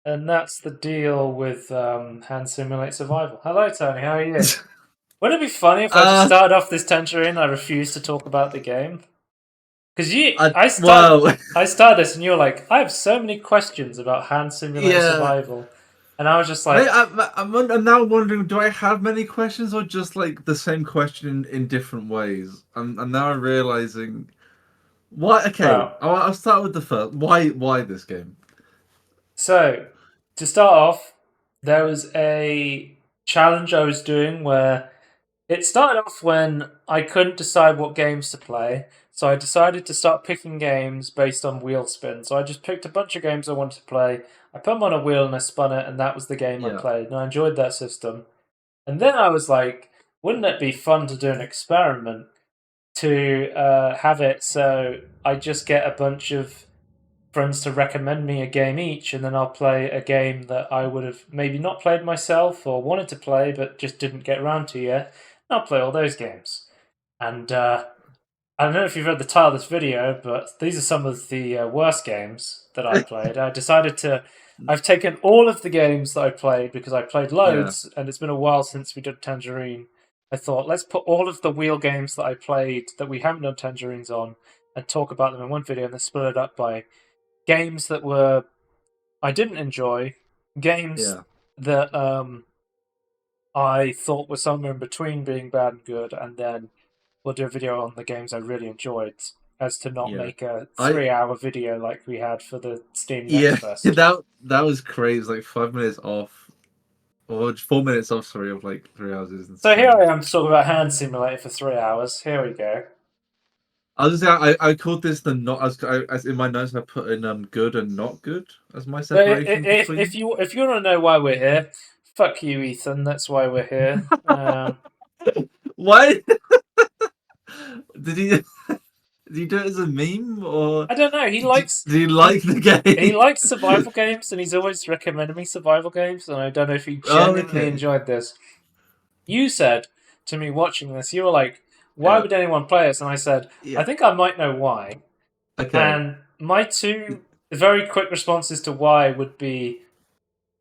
And that's the deal with Hand Simulate Survival. Hello, Tony. How are you? Wouldn't it be funny if I just uh, started off this Tangerine and I refused to talk about the game? Because well, I started this and you were like, I have so many questions about Hand Simulate yeah. Survival, and I was just like, I'm now wondering, do I have many questions or just like the same question in different ways? I'm now realizing why. Okay, well, I'll start with the first. Why this game? so to start off, there was a challenge I was doing where it started off when I couldn't decide what games to play, so I decided to start picking games based on wheel spin. So I just picked a bunch of games I wanted to play. I put them on a wheel and I spun it, and that was the game I Yeah, played. And I enjoyed that system. And then I was like, wouldn't it be fun to do an experiment to have it so I just get a bunch of friends to recommend me a game each, and then I'll play a game that I would have maybe not played myself or wanted to play but just didn't get around to yet. And I'll play all those games. And I don't know if you've read the title of this video, but these are some of the worst games that I played. I decided to. I've taken all of the games that I played because I played yeah, loads, and it's been a while since we did Tangerine. I thought, let's put all of the wheel games that I played that we haven't done Tangerines on and talk about them in one video and then split it up by games that were I didn't enjoy, games yeah, that I thought were somewhere in between being bad and good, and then we'll do a video on the games I really enjoyed, as to not yeah. make a I 3 hour video like we had for the Steam Next yeah. Fest. That was crazy. It was like 5 minutes off, or 4 minutes off. Sorry, of like 3 hours is So here I insane. am talking about Hand Simulator for 3 hours. Here we go. I was just saying, I called this the not as in my notes I put in good and not good as my But separation if between. you want to know why we're here, fuck you, Ethan. That's why we're here. Why did he did he do it as a meme or I don't know. did he like the He game? likes survival games, and he's always recommended me survival games. And I don't know if he Oh, genuinely okay. enjoyed this. You said to me watching this, you were like, "Why Yeah, would anyone play this?" And I said, "I yeah. think I might know why." Okay. And my two very quick responses to why would be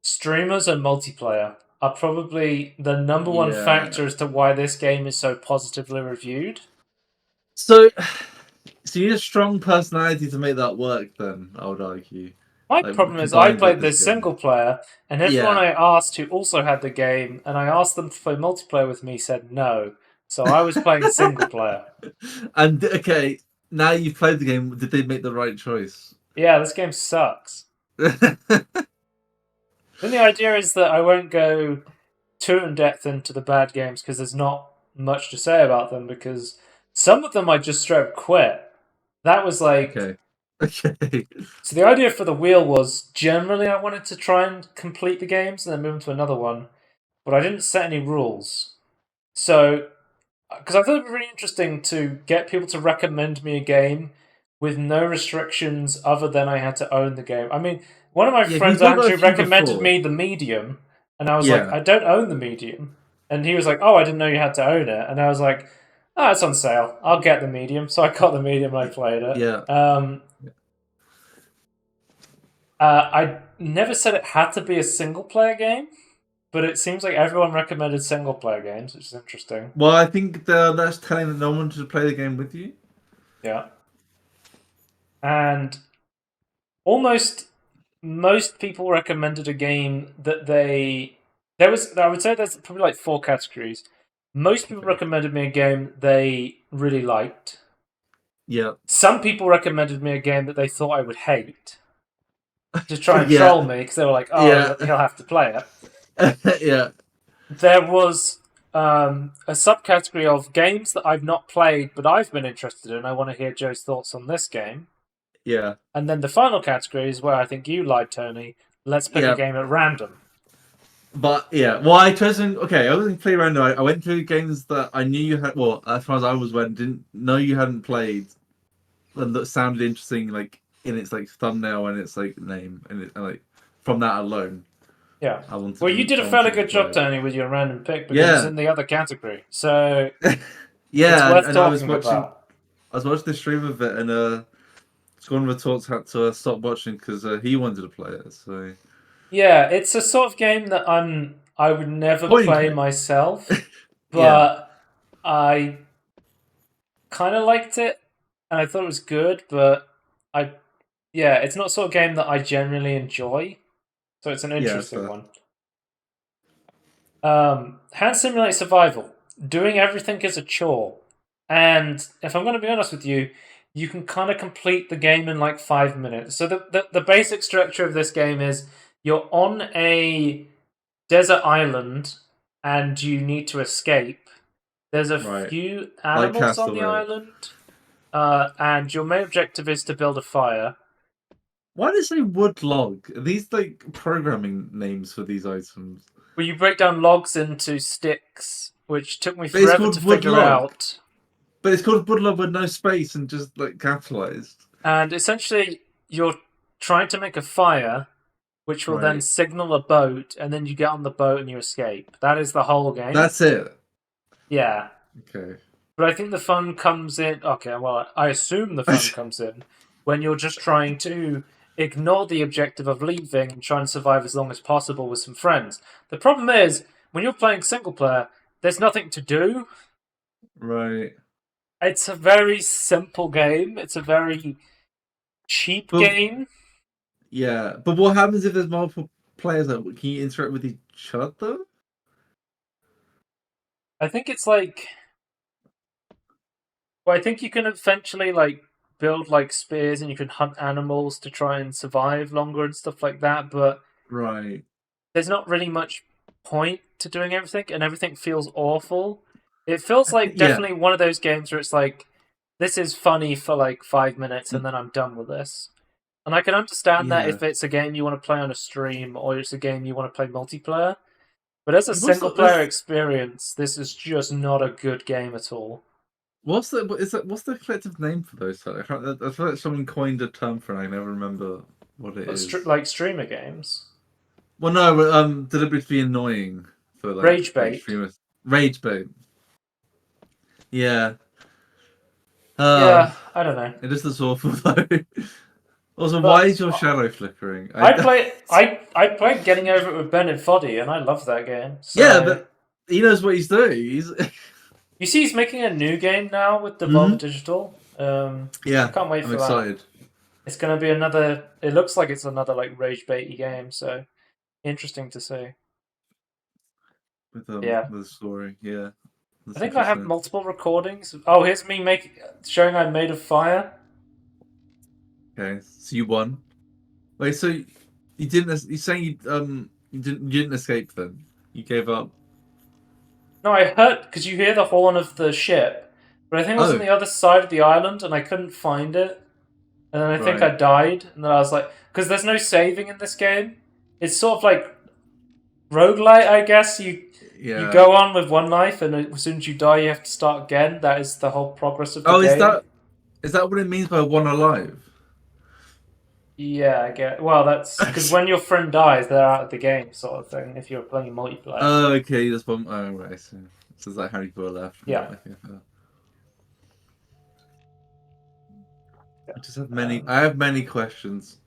streamers and multiplayer are probably the number one Yeah. factor as to why this game is so positively reviewed. So, so you need a strong personality to make that work. Then I would argue, My like problem is I combined with played this this game. single player, and everyone Yeah. I asked who also had the game, and I asked them to play multiplayer with me, said no. So I was playing single player. And okay, now you've played the game. Did they make the right choice? Yeah, this game sucks. Then the idea is that I won't go too in depth into the bad games because there's not much to say about them because some of them I just straight up quit. That was like Okay. Okay. so the idea for the wheel was generally I wanted to try and complete the games and then move to another one, but I didn't set any rules. So because I thought it'd be really interesting to get people to recommend me a game with no restrictions other than I had to own the game. I mean, one of my Yeah, we friends talked about actually a few recommended before. me the Medium, and I was like, Yeah. I don't own the Medium. And he was like, Oh, I didn't know you had to own it. And I was like, Oh, it's on sale. I'll get the Medium. So I got the Medium and I played it. Yeah. I never said it had to be a single player game, but it seems like everyone recommended single player games, which is interesting. Well, I think that's telling that no one wanted to play the game with you. Yeah. And almost most people recommended a game that there was I would say there's probably like four categories. Most people Okay. recommended me a game they really liked. Yeah. Some people recommended me a game that they thought I would hate to try and Yeah. troll me because they were like, "Oh, Yeah. he'll have to play it." Yeah. There was a subcategory of games that I've not played but I've been interested in. I want to hear Joe's thoughts on this game. Yeah. And then the final category is where I think you lied, Tony. Let's pick a Yeah. game at random. But yeah, well, I chose okay. I wasn't play around. I went through games that I knew you had. Well, as far as I was went, didn't know you hadn't played, and that sounded interesting, like in its like thumbnail and its like name, and it like from that alone, Yeah. I wanted Well, you to. did I a fairly wanted to good play job, it. Tony, with your random pick because it's Yeah, in the other category. So it's yeah, worth and I was talking watching. about. I was watching the stream of it, and one of the talks had to stop watching because he wanted to play it. So Yeah, it's a sort of game that I would never Point and play click. myself, Yeah, but I kind of liked it and I thought it was good, but I yeah, it's not sort of game that I generally enjoy, so it's an yeah, interesting fair. one. Hand simulate survival. Doing everything is a chore, and if I'm going to be honest with you, you can kind of complete the game in like 5 minutes. So the basic structure of this game is you're on a desert island and you need to escape. There's a Right, few like animals on the Castaway. island, and your main objective is to build a fire. Why did it say wood log? Are these like programming names for these items? Where you break down logs into sticks, which took me But it's forever to called wood figure log. out. But it's called wood log with no space and just like capitalized. And essentially, you're trying to make a fire, which will then Right. signal a boat, and then you get on the boat and you escape. That is the whole game. That's it. Yeah. Okay. But I think the fun comes in. Okay, well, I assume the fun comes in when you're just trying to ignore the objective of leaving and try and survive as long as possible with some friends. The problem is, when you're playing single player, there's nothing to do. Right. It's a very simple game, it's a very cheap But game. yeah. But what happens if there's multiple players? Can you interact with each other? I think it's like. Well, I think you can eventually like build like spears and you can hunt animals to try and survive longer and stuff like that, but Right. there's not really much point to doing everything and everything feels awful. It feels like Yeah. definitely one of those games where it's like this is funny for like 5 minutes and then I'm done with this. And I can understand that Yeah. if it's a game you want to play on a stream or it's a game you want to play multiplayer. But as a What's single the, player this, experience, this is just not a good game at all. what's the collective name for those? I feel like someone coined a term for it. I never remember what it But is. like streamer games. Well, no, but, deliberately annoying for Rage like bait. streamers. Rage bait. Yeah. Uh, Yeah, I don't know. it is this awful though. Also, why But is your shadow flickering? I played Getting Over It with Ben and Foddy, and I love that game. Yeah, So but he knows what he's doing. He's you see, he's making a new game now with Devolver Mhm. Digital. I Yeah, can't wait I'm for that. excited It's gonna be another. It looks like it's another like rage baity game. So interesting to see. with Yeah, the story. Yeah, I that's think I have interesting. multiple recordings. Oh, here's me making showing I made a fire. Okay, so you won. Wait, so you didn't? You saying you didn't escape then? You gave up. No, I heard because you hear the horn of the ship, but I think it was on Oh, the other side of the island, and I couldn't find it. And then I think I right. died, and then I was like, because there's no saving in this game. It's sort of like roguelite, I guess. You Yeah. go on with one life, and as soon as you die, you have to start again. That is the whole progress of the Oh, game. is that what it means by one alive? Yeah, I get. Well, that's because when your friend dies, they're out of the game, sort of thing. If you're playing multiplayer. Oh, okay. That's one. Oh, right. So it's like Harry Potter left. Yeah. Okay. Yeah. I just have many. I have many questions.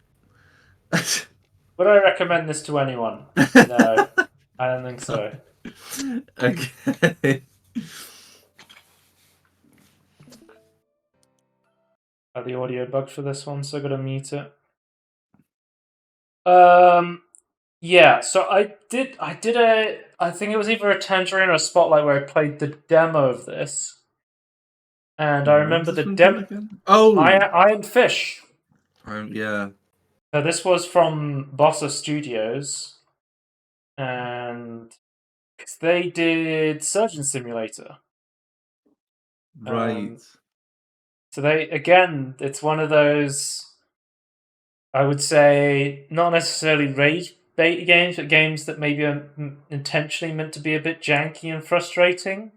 Would I recommend this to anyone? No, I don't think so. Okay. The audio bugged for this one, so I gotta mute it. Um, yeah. So I did a. I think it was either a Tangerine or a Spotlight where I played the demo of this, and I What was remember this the one called demo. again? Oh, Iron Fish. yeah. So this was from Bossa Studios, and they did Surgeon Simulator. Right. Um, so they again, it's one of those. I would say not necessarily rage bait games, but games that maybe are intentionally meant to be a bit janky and frustrating.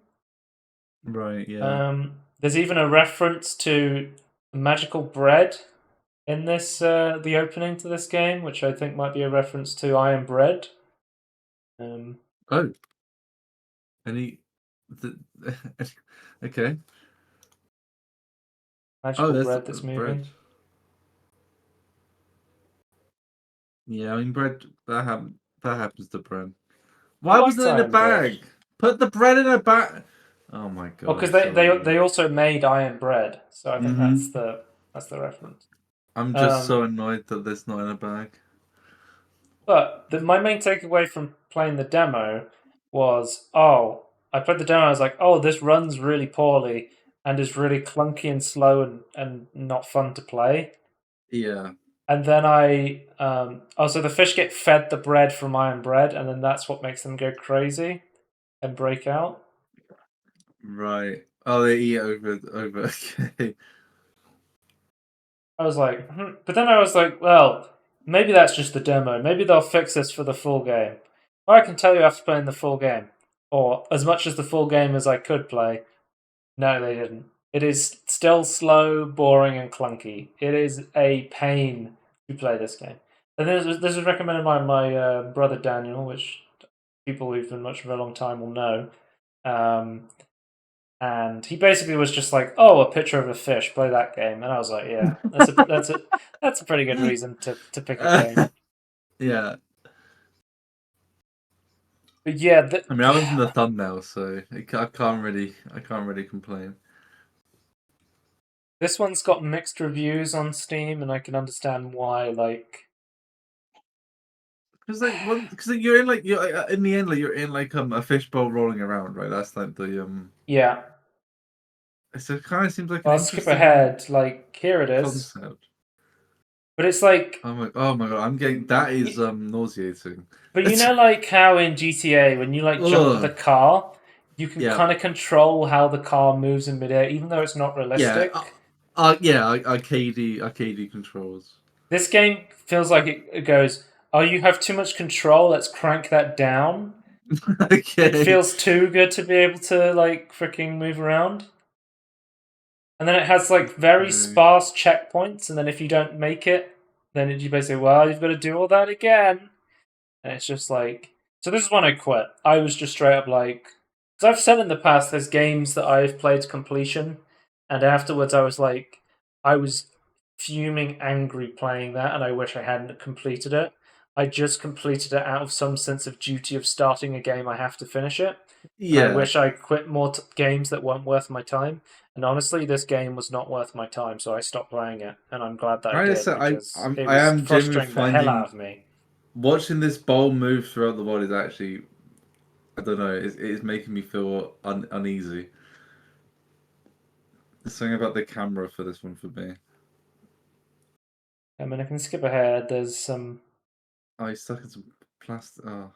Right. Yeah. There's even a reference to magical bread in this the opening to this game, which I think might be a reference to I Am Bread. Um, Oh. Any. The, okay. Oh, magical there's bread that's bread. moving. Yeah, I mean bread that happens to bread. I Why liked wasn't it in a Iron Bread. bag? Put the bread in a bag. Oh my Well, god, because I'm they, so they annoyed. they also made Iron Bread, so I think Mm-hmm. that's the reference. I'm just Um, so annoyed that it's not in a bag. but my main takeaway from playing the demo was, oh, I played the demo. I was like, oh, this runs really poorly and is really clunky and slow and not fun to play. Yeah, And then so the fish get fed the bread from Iron Bread, and then that's what makes them go crazy and break out. right. Oh, they eat over. Okay. I was like, but then I was like, well, maybe that's just the demo. Maybe they'll fix this for the full game. Or I can tell you after playing the full game, or as much as the full game as I could play. No, they didn't. It is still slow, boring, and clunky. It is a pain to play this game. And this is recommended by my brother Daniel, which people who've been much for a long time will know. Um, and he basically was just like, "Oh, a picture of a fish. Play that game." And I was like, "Yeah, that's a pretty good reason to pick a game." Yeah. But yeah, I mean, I was in the thumbnail, so I can't really complain. this one's got mixed reviews on Steam, and I can understand why. Like, Because you're in you're in the end you're in a fishbowl rolling around, right? That's like the yeah. it kind of seems like Well, an I'll skip interesting ahead. Like, here it is. concept. But it's like, Oh my god, I'm getting that is y- nauseating. but you It's know, like how in GTA, when you like jump with a ugh. car, you can Yeah, kind of control how the car moves in midair, even though it's not yeah, realistic. arcadey controls. This game feels like it goes, oh, you have too much control, let's crank that down. It Okay. feels too good to be able to, like, freaking move around. And then it has, like, very Okay. sparse checkpoints, and then if you don't make it, then you basically, well, you've got to do all that again. And it's just like, so this is when I quit. I was just straight up like, because I've said in the past, there's games that I've played to completion, and afterwards I was like, I was fuming angry playing that, and I wish I hadn't completed it. I just completed it out of some sense of duty of starting a game. I have to finish it, and I Yeah. wish I quit more games that weren't worth my time. And honestly, this game was not worth my time, so I stopped playing it, and I'm glad that I Trying to did say, because it I was am genuinely frustrating the hell out finding of me. watching this bowl move throughout the world is actually, I don't know, it's making me feel uneasy. There's something about the camera for this one for me. I mean, I can skip ahead. There's some. Oh, he's stuck in some plastic. Oh,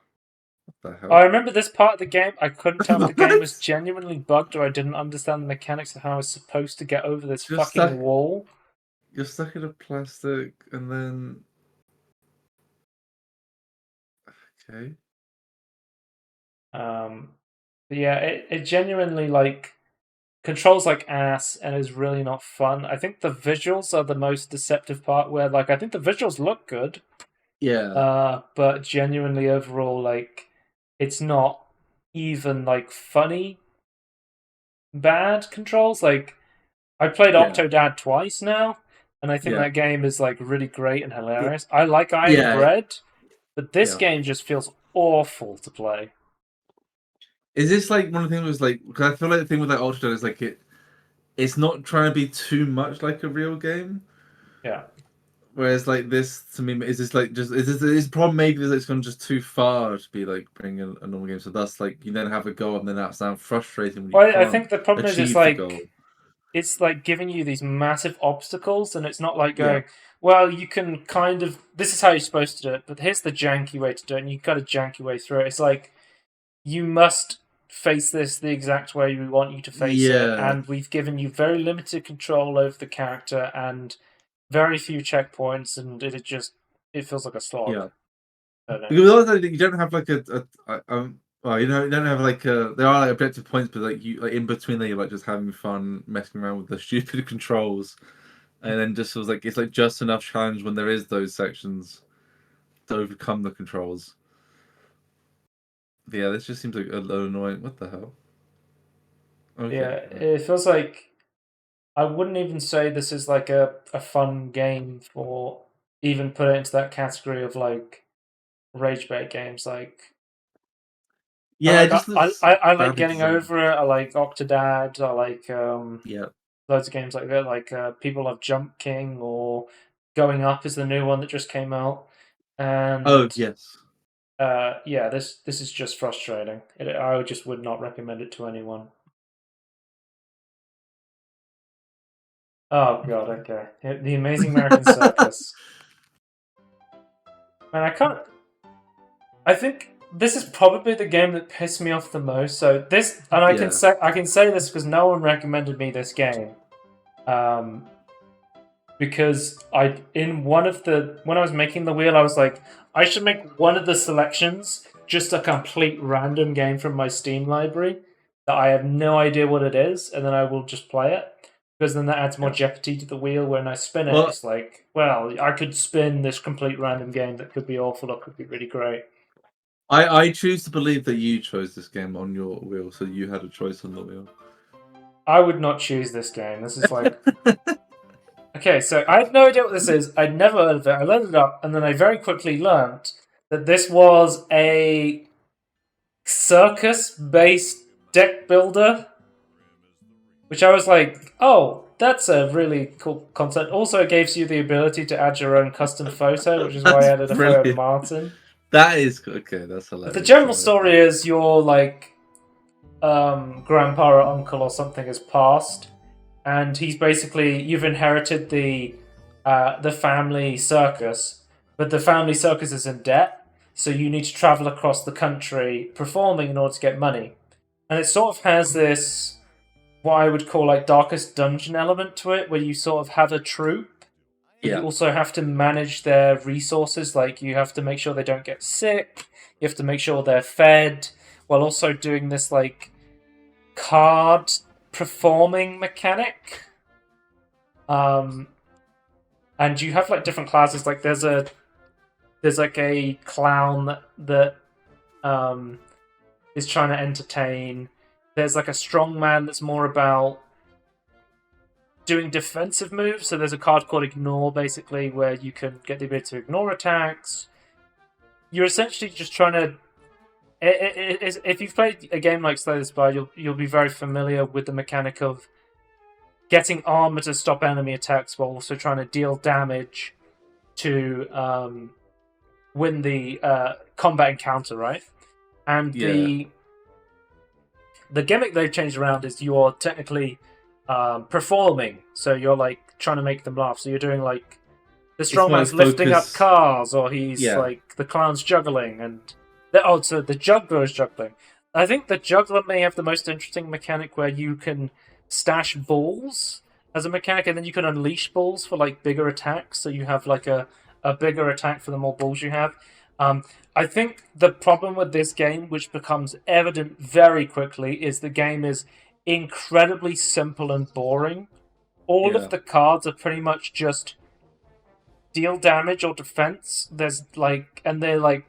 what the Oh, I hell? remember this part of the game. I couldn't tell if the game was What? genuinely bugged or I didn't understand the mechanics of how I was supposed to get over this You're fucking stuck. wall. You're stuck in a plastic, and then okay. Um, but yeah, it genuinely like controls like ass and is really not fun. I think the visuals are the most deceptive part. Where like I think the visuals look good, Yeah, but genuinely overall like it's not even like funny bad controls. Like I played yeah, Octodad twice now, and I think yeah, that game is like really great and it, hilarious. I like Iron yeah, Bread, but this yeah. game just feels awful to play. Is this like one of the things was like because I feel like the thing with like Ultra is like it's not trying to be too much like a real game. Yeah. Whereas like this to me is this like just is the problem maybe that it's gone just too far to be like bringing a normal game. So that's like you then have a goal and then that sounds frustrating when you Well, I can't think the problem is achieve the goal. it's like giving you these massive obstacles, and it's not like Yeah, going, well, you can kind of this is how you're supposed to do it, but here's the janky way to do it, and you've got a janky way through it. It's like you must face this the exact way we want you to face it, yeah, and we've given you very limited control over the character and very few checkpoints, and it feels like a slog. yeah. I don't know. Because also you don't have like well, you don't have like there are like objective points, but like you like in between there you're like just having fun messing around with the stupid controls, and then just feels like it's like just enough challenge when there is those sections to overcome the controls. But yeah, this just seems like a little annoying. What the hell? Okay, Yeah, right. it feels like I wouldn't even say this is like a fun game for. even put it into that category of like rage bait games. Like Yeah, it just looks I like badly Getting designed. Over It. I like Octodad. I like Yeah. loads of games like that. Like people love Jump King or Going Up is the new one that just came out. Oh And yes. yeah, this is just frustrating. I just would not recommend it to anyone. Oh god, okay. The Amazing American Circus. And I can't. I think this is probably the game that pissed me off the most. So this, and Yeah. I can say this because no one recommended me this game. Um, because when I was making the wheel, I was like, I should make one of the selections just a complete random game from my Steam library that I have no idea what it is, and then I will just play it. Because then that adds more Yeah. jeopardy to the wheel. When I spin it, Well, it's like, well, I could spin this complete random game that could be awful or could be really great. I choose to believe that you chose this game on your wheel, so you had a choice on the wheel. I would not choose this game. This is like okay, so I had no idea what this is. I'd never heard of it. I loaded it up, and then I very quickly learned that this was a circus-based deck builder, which I was like, oh, that's a really cool concept. Also, it gives you the ability to add your own custom photo, which is why I added a photo of Martin. That is okay. That's hilarious. But the general story is your like grandpa or uncle or something has passed, and he's basically you've inherited the family circus, but the family circus is in debt, so you need to travel across the country performing in order to get money, and it sort of has this what I would call like darkest dungeon element to it, where you sort of have a troupe, but you also have to manage their resources. Like you have to make sure they don't get sick, you have to make sure they're fed, while also doing this like card performing mechanic. And you have like different classes. Like there's like a clown that is trying to entertain. There's like a strongman that's more about doing defensive moves. So there's a card called Ignore, basically, where you can get the ability to ignore attacks. You're essentially just trying to. If you've played a game like Slay the Spire, you'll be very familiar with the mechanic of getting armor to stop enemy attacks while also trying to deal damage to win the combat encounter, right? And the gimmick they've changed around is you're technically performing, so you're like trying to make them laugh. So you're doing like the strongman's lifting up cars, or he's like the clown's juggling, and so the juggler is juggling. I think the juggler may have the most interesting mechanic where you can stash balls as a mechanic, and then you can unleash balls for like bigger attacks. So you have like a bigger attack for the more balls you have. I think the problem with this game, which becomes evident very quickly, is the game is incredibly simple and boring. All of the cards are pretty much just deal damage or defense. There's like, and they're like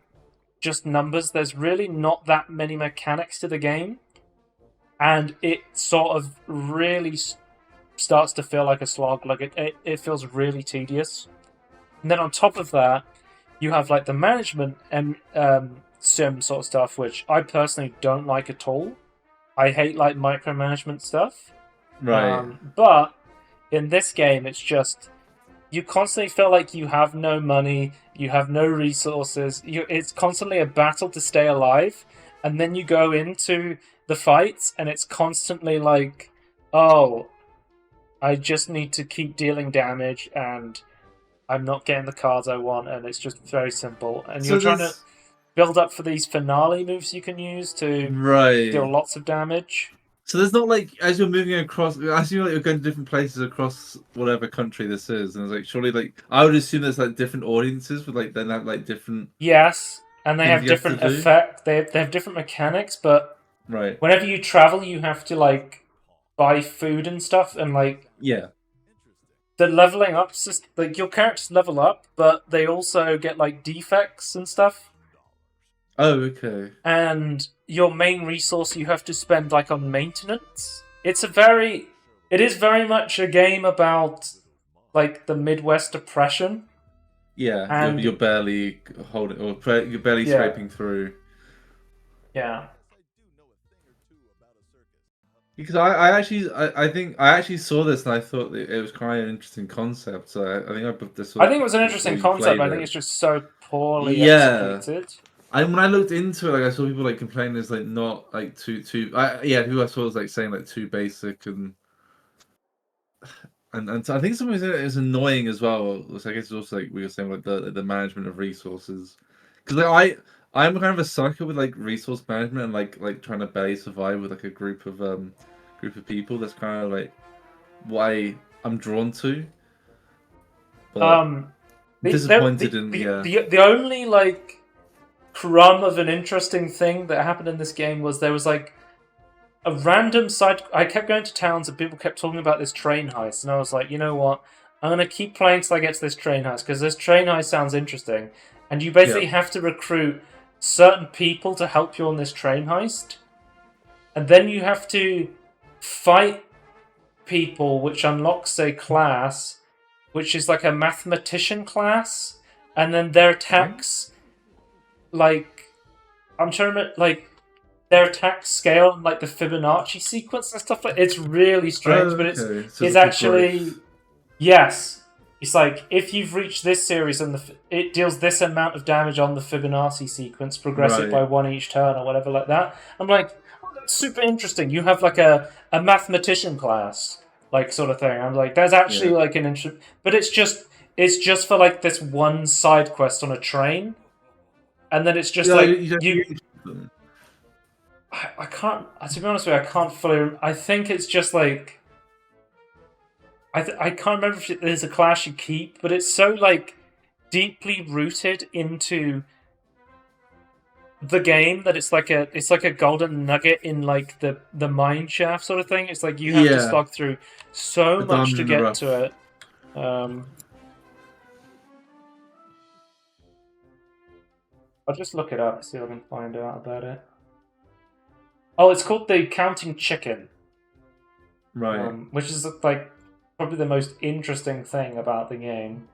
just numbers. There's really not that many mechanics to the game, and it sort of really starts to feel like a slog. Like it feels really tedious. And then on top of that, you have like the management and sim sort of stuff, which I personally don't like at all. I hate like micromanagement stuff. Right. But in this game, it's just you constantly feel like you have no money, you have no resources. It's constantly a battle to stay alive, and then you go into the fights, and it's constantly like, oh, I just need to keep dealing damage, and I'm not getting the cards I want, and it's just very simple. And you're trying to build up for these finale moves you can use to deal lots of damage. So there's not like, as you're moving across, I assume like you're going to different places across whatever country this is, and it's like surely like I would assume there's like different audiences with like then have like different. Yes, and they have different effects. They have different mechanics, but whenever you travel, you have to like buy food and stuff, and like the leveling up system, like your characters level up, but they also get like defects and stuff. Oh, okay. And your main resource you have to spend like on maintenance. It is very much a game about like the Midwest depression. Yeah, And you're barely holding, or you're barely yeah, scraping through. yeah. Because I think I actually saw this and I thought that it was quite an interesting concept. So I think I put this I up think it was an before interesting you concept. played I think it. it's just so poorly Yeah, executed. when I looked into it, like I saw people like complaining it's like not like too. Yeah, who I saw was like saying like too basic and so I think some of it is annoying as well. Which I guess is also like we were saying like the management of resources. Because I'm kind of a sucker with like resource management and like trying to barely survive with like a group of people. That's kind of like why I'm drawn to. But Um, disappointed in yeah. the only like crumb of an interesting thing that happened in this game was there was like a random side. I kept going to towns and people kept talking about this train heist, and I was like, you know what? I'm gonna keep playing till I get to this train heist because this train heist sounds interesting, and you Yeah. basically have to recruit certain people to help you on this train heist, and then you have to fight people, which unlocks a class, which is like a mathematician class, and then their attacks, like I'm trying to remember, like their attack scale and like the Fibonacci sequence and stuff like. It's really strange, but Okay. So it's it's like a growth. actually yes. It's like if you've reached this series and it deals this amount of damage on the Fibonacci sequence, progress it by Right. one each turn or whatever like that. I'm like, oh, that's super interesting. You have like a mathematician class, like sort of thing. I'm like, there's actually Yeah. like an interesting, but it's just for like this one side quest on a train, and then it's just Yeah, like you don't you. get them. I can't. To be honest with you, I can't fully. I think it's just like I can't remember if there's a class you keep, but it's so like deeply rooted into the game that it's like a golden nugget in like the mine shaft sort of thing. It's like you have to Yeah. slog through so A much diamond to in the get to rough. it. Um, I'll just look it up, see if I can find out about it. Oh, it's called the Counting Chicken, Right. which is like probably the most interesting thing about the game.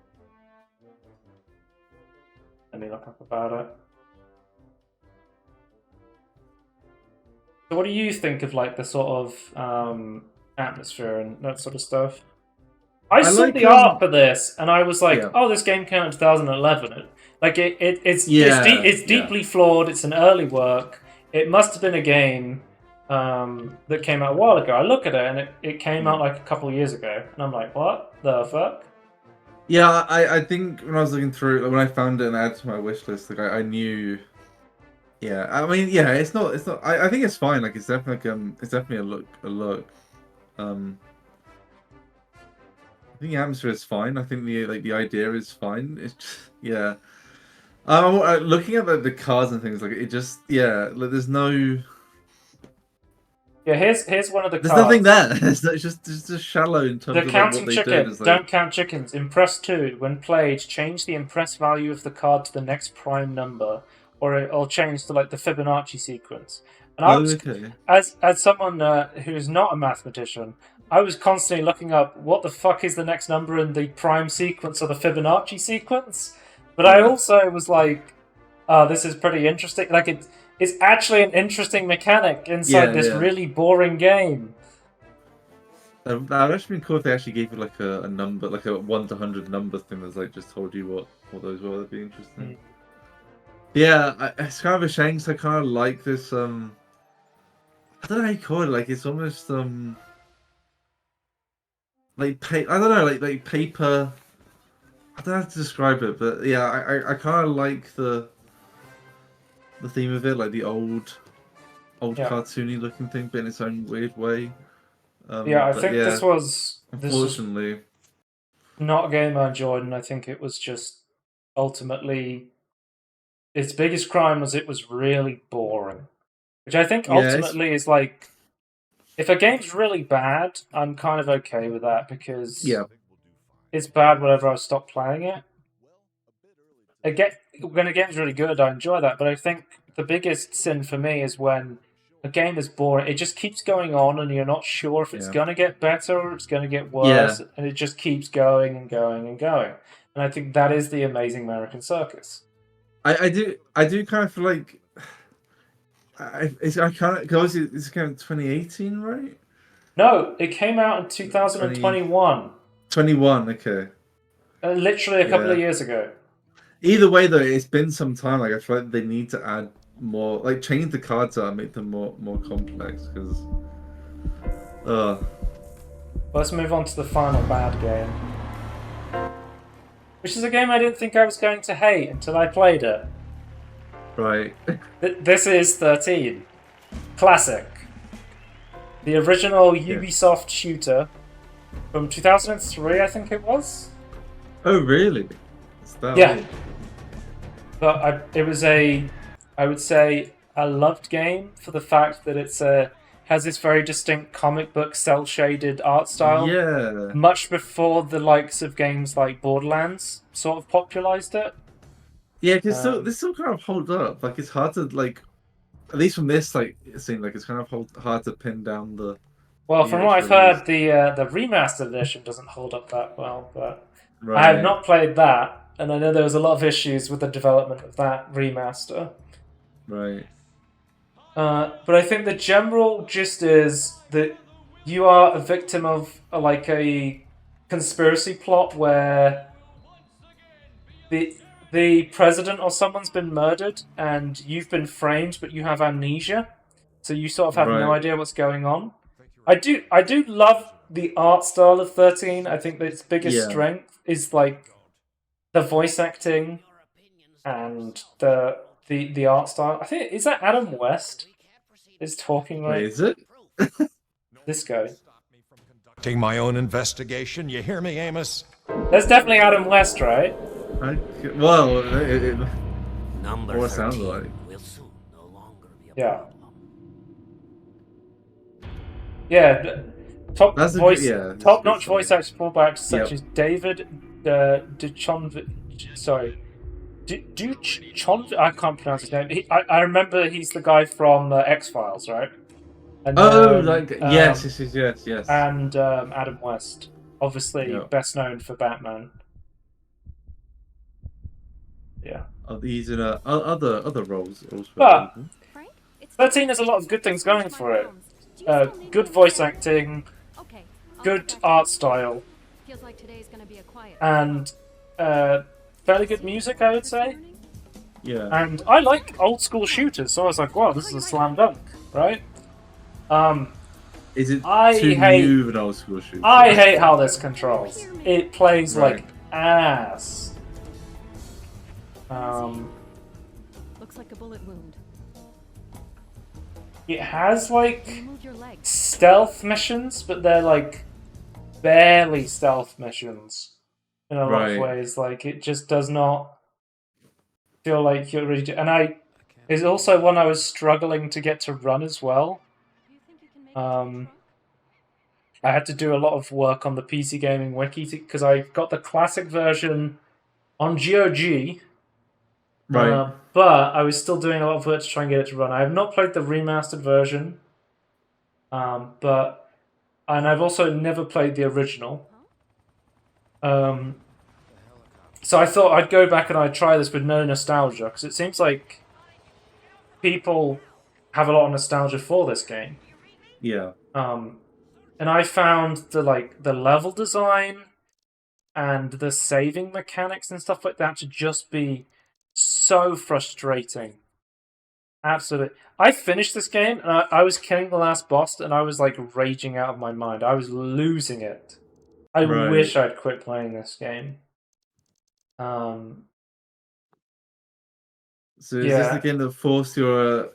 Let me look up about it. So, what do you think of like the sort of atmosphere and that sort of stuff? I I saw like the art for this, and I was like, yeah. "Oh, this game came out in 2011. Like, Yeah. it's Yeah. deeply flawed. It's an early work. It must have been a game that came out a while ago." I look at it, and it came out Yeah. like a couple of years ago, and I'm like, "What the fuck?" Yeah, I think when I was looking through, like, when I found it and added to my wish list, like I knew. Yeah, I mean, yeah, it's not. I think it's fine. Like, it's definitely a look. Um, I think the atmosphere is fine. I think the idea is fine. It's just, yeah. Looking at the cars and things like it just like Yeah, here's one of the there's nothing cards. there. It's just shallow in The terms of like what counting they did. chicken. Is like Don't count chickens. Impress 2. When played, change the impress value of the card to the next prime number, or it'll change to like the Fibonacci sequence. And I oh was, okay. as someone who's not a mathematician, I was constantly looking up what the fuck is the next number in the prime sequence or the Fibonacci sequence. But I Yeah. also was like, oh, this is pretty interesting. Like it's actually an interesting mechanic inside this Yeah. really boring game. That would actually been cool if they actually gave you like a number, like a 1 to 100 number thing that's like just told you what those were. That'd be interesting. Mm. Yeah, it's kind of a shame 'cause I kind of like this. I don't know how you call it. Like it's almost I don't know, like paper. I don't know how to describe it, but yeah, I kind of like the theme of it, like the old Yeah. cartoony looking thing, but in its own weird way. Yeah, I But think yeah, this was unfortunately, not a game I enjoyed, and I think it was just ultimately its biggest crime was it was really boring. Which I think yeah, it's ultimately is like if a game's really bad, I'm kind of okay with that because yeah, it's bad whenever I stop playing it. When a game's really good, I enjoy that, but I think the biggest sin for me is when a game is boring. It just keeps going on, and you're not sure if it's yeah, gonna get better or it's gonna get yeah, worse, and it just keeps going and going and going. And I think that is the Amazing American Circus. I do kind of feel like I kind of because it's kind of 2018, right? No, it came out in 20 2021. 21, okay. Literally a couple of Yeah. years ago. Either way, though, it's been some time. Like I feel like they need to add more, like change the cards out, and make them more complex. Because, Let's move on to the final bad game, which is a game I didn't think I was going to hate until I played it. right. This is 13. Classic. The original Ubisoft shooter from 2003, I think it was. Oh, really? It's that Yeah. old? But it was I would say, a loved game for the fact that it's has this very distinct comic book cel-shaded art style. Yeah. Much before the likes of games like Borderlands sort of popularized it. Yeah, because this still kind of holds up. Like it's hard to like, at least from this like it seemed like it's kind of hard to pin down the. Well, the from what I've actual heard, the remastered edition doesn't hold up that well, but Right. I have not played that, and I know there was a lot of issues with the development of that remaster. Right. But I think the general gist is that you are a victim of like a conspiracy plot where the president or someone's been murdered and you've been framed, but you have amnesia, so you sort of have no Right. idea what's going on. I do love the art style of 13. I think that its biggest Yeah. strength is like the voice acting and the art style. I think is that Adam West is talking Wait, right. is it? This guy. Conducting my own investigation. You hear me, Amos? That's definitely Adam West, right? Well, Number what it sounds 13 like. will soon no longer be a Yeah. problem. Yeah. Top That's a voice, good- yeah, that's top-notch good voice stuff. actor fullbacks such Yep. as David Duchovny. Sorry, Duchovny. I can't pronounce his name. I remember he's the guy from X-Files, right? And yes. And Adam West, obviously Yep. best known for Batman. Yeah. He's in other roles also. But- isn't 13 has a lot of good things going for it. Good voice acting, good art style, Feels like today's gonna be a quiet. and fairly good music, I would say. he? Yeah. And I like old school shooters, so I was like, wow, this is a slam dunk, right? Is it I too hate- new of an old school shooter? I hate how this controls. It plays Right. like ass. Looks like a bullet wound. It has like Remove your leg. stealth missions, but they're like barely stealth missions in a lot of Right. ways. Like it just does not feel like you're ready to. And it's also one I was struggling to get to run as well. Do you think you can make I had to do a lot of work on the PC Gaming Wiki because I got the classic version on GOG. Right. But I was still doing a lot of work to try and get it to run. I have not played the remastered version, and I've also never played the original. So I thought I'd go back and I'd try this with no nostalgia because it seems like people have a lot of nostalgia for this game. Yeah. And I found the level design and the saving mechanics and stuff like that to just be so frustrating. Absolutely. I finished this game and I was killing the last boss and I was like raging out of my mind. I was losing it. I Right. wish I'd quit playing this game. So is Yeah. this the game that forced you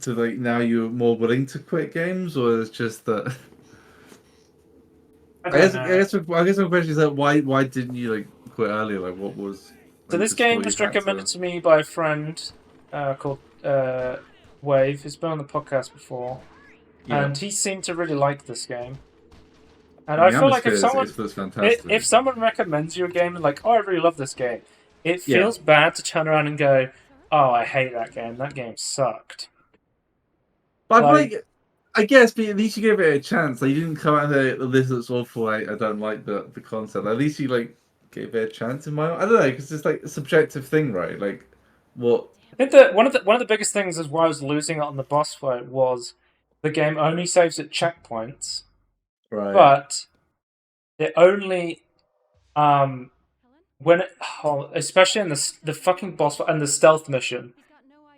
to like now you're more willing to quit games, or it's just that? I I don't guess know. I guess my question is that why didn't you like quit earlier? Like what was? So like, this just game what was you had recommended to me by a friend called Wave, who's been on the podcast before, Yeah. and he seemed to really like this game. And I I mean, feel like if atmosphere someone is fantastic. if someone recommends you a game and like, oh, I really love this game, it Yeah. feels bad to turn around and go, oh, I hate that game. That game sucked. But I like- feel like, I guess, but at least you gave it a chance. Like you didn't come out there, this looks awful. I don't like the concept. At least you like gave it a chance in my. I don't know, because it's like a subjective thing, right? Like, what? I think that one of the biggest things is why I was losing it on the boss fight was the game only saves at checkpoints, Right. but it only when it, especially in the fucking boss fight and the stealth mission,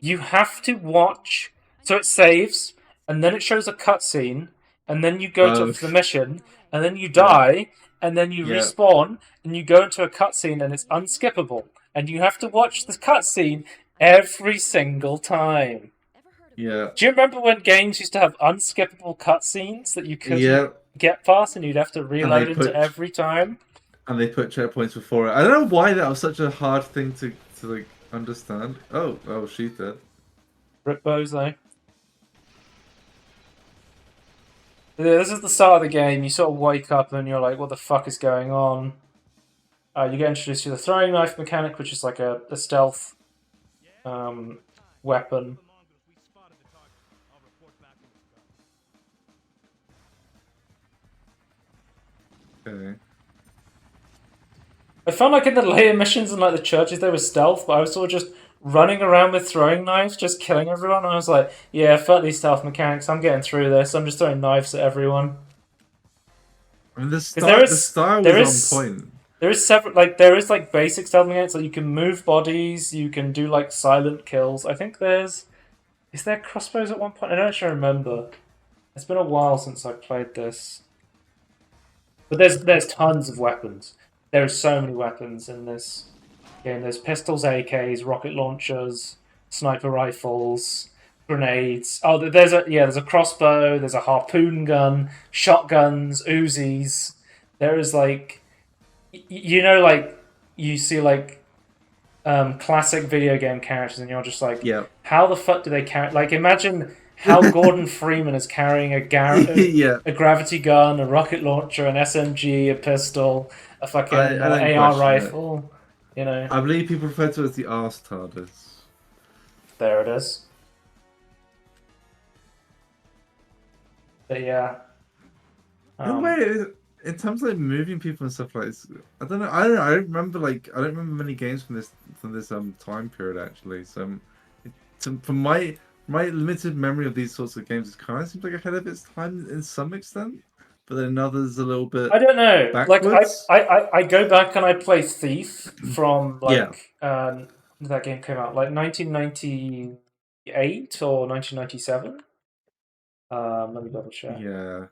you have to watch. So it saves, and then it shows a cutscene, and then you go to Oh, the mission, and then you yeah. die, and then you Yeah. respawn, and you go into a cutscene, and it's unskippable, and you have to watch the cutscene every single time. Yeah. Do you remember when games used to have unskippable cutscenes that you couldn't Yeah. get past, and you'd have to reload put- into every time? And they put checkpoints before it. I don't know why that was such a hard thing to like understand. Oh, she's dead. Rip Bozo. Yeah, this is the start of the game. You sort of wake up and you're like, what the fuck is going on? You get introduced to the throwing knife mechanic, which is like a stealth weapon. Okay. I found like in the later missions and like the churches, they were stealth, but I was sort of just running around with throwing knives, just killing everyone. And I was like, yeah, fuck these stealth mechanics. I'm getting through this. I'm just throwing knives at everyone. I mean, the there style there was is- on point. There is separate, like there is like basic stealth mechanics. Like you can move bodies, you can do like silent kills. I think is there crossbows at one point? I don't actually remember. It's been a while since I played this. But there's tons of weapons. There are so many weapons in this game. There's pistols, AKs, rocket launchers, sniper rifles, grenades. Oh, there's a crossbow. There's a harpoon gun, shotguns, Uzis. There is like, you know, like you see like classic video game characters, and you're just like, Yeah. how the fuck do they carry? Like, imagine how Gordon Freeman is carrying a Yeah. a gravity gun, a rocket launcher, an SMG, a pistol, a fucking I don't AR question rifle. You know, I believe people refer to it as the arse TARDIS. there it is. But yeah. No way. In terms of like moving people and stuff like this, I don't know. I don't remember I don't remember many games from this time period actually. So, from my limited memory of these sorts of games, it kind of seems like ahead of its time in some extent. But then others a little bit. I don't know. Backwards? Like I go back and I play Thief from Yeah. that game came out like 1998 or 1997. Let me double check. Yeah.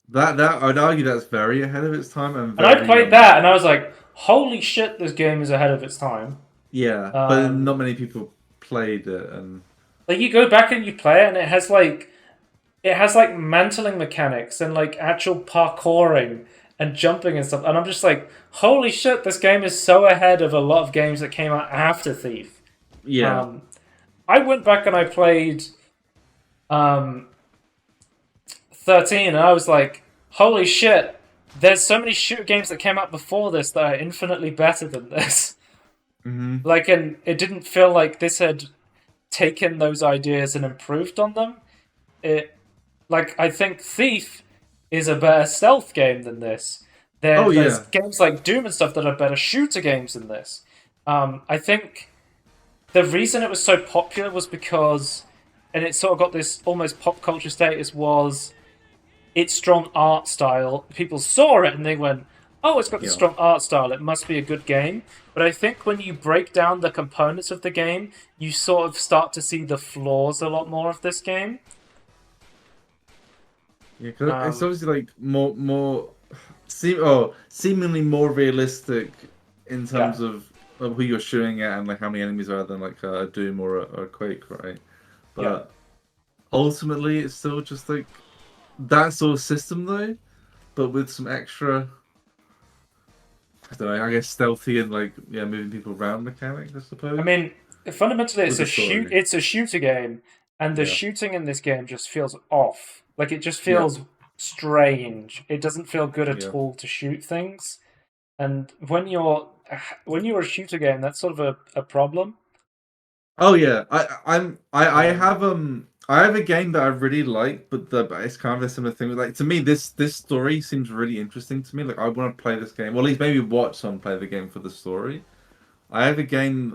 That I'd argue that's very ahead of its time And I played that and I was like, holy shit, this game is ahead of its time. Yeah, but Um, not many people played it, and Like you go back and you play it and it has like mantling mechanics and like actual parkouring and jumping and stuff. And I'm just like, holy shit, this game is so ahead of a lot of games that came out after Thief. yeah, I went back and I played 13 and I was like, holy shit, there's so many shooter games that came out before this that are infinitely better than this. hmm Like, and it didn't feel like this had taken those ideas and improved on them. I think Thief is a better stealth game than this. There's games like Doom and stuff that are better shooter games than this. I think the reason it was so popular was because, and it sort of got this almost pop culture status, was its strong art style. People saw it and they went, oh, it's got this strong art style, it must be a good game. But I think when you break down the components of the game, you sort of start to see the flaws a lot more of this game. yeah. Cause it's obviously like seemingly more realistic in terms of who you're shooting at and like how many enemies are than like a Doom or a Quake, right? But ultimately, it's still just like that sort of system though, but with some extra. I don't know. I guess stealthy and moving people around mechanics, I suppose. I mean, fundamentally, it's With the story. it's a shooter game, and the shooting in this game just feels off. Like it just feels strange. It doesn't feel good at all to shoot things. And when you're a shooter game, that's sort of a problem. Oh yeah, I have I have a game that I really like, but it's kind of a similar thing. Like to me, this story seems really interesting to me. Like I want to play this game. Well, at least maybe watch someone play the game for the story. I have a game.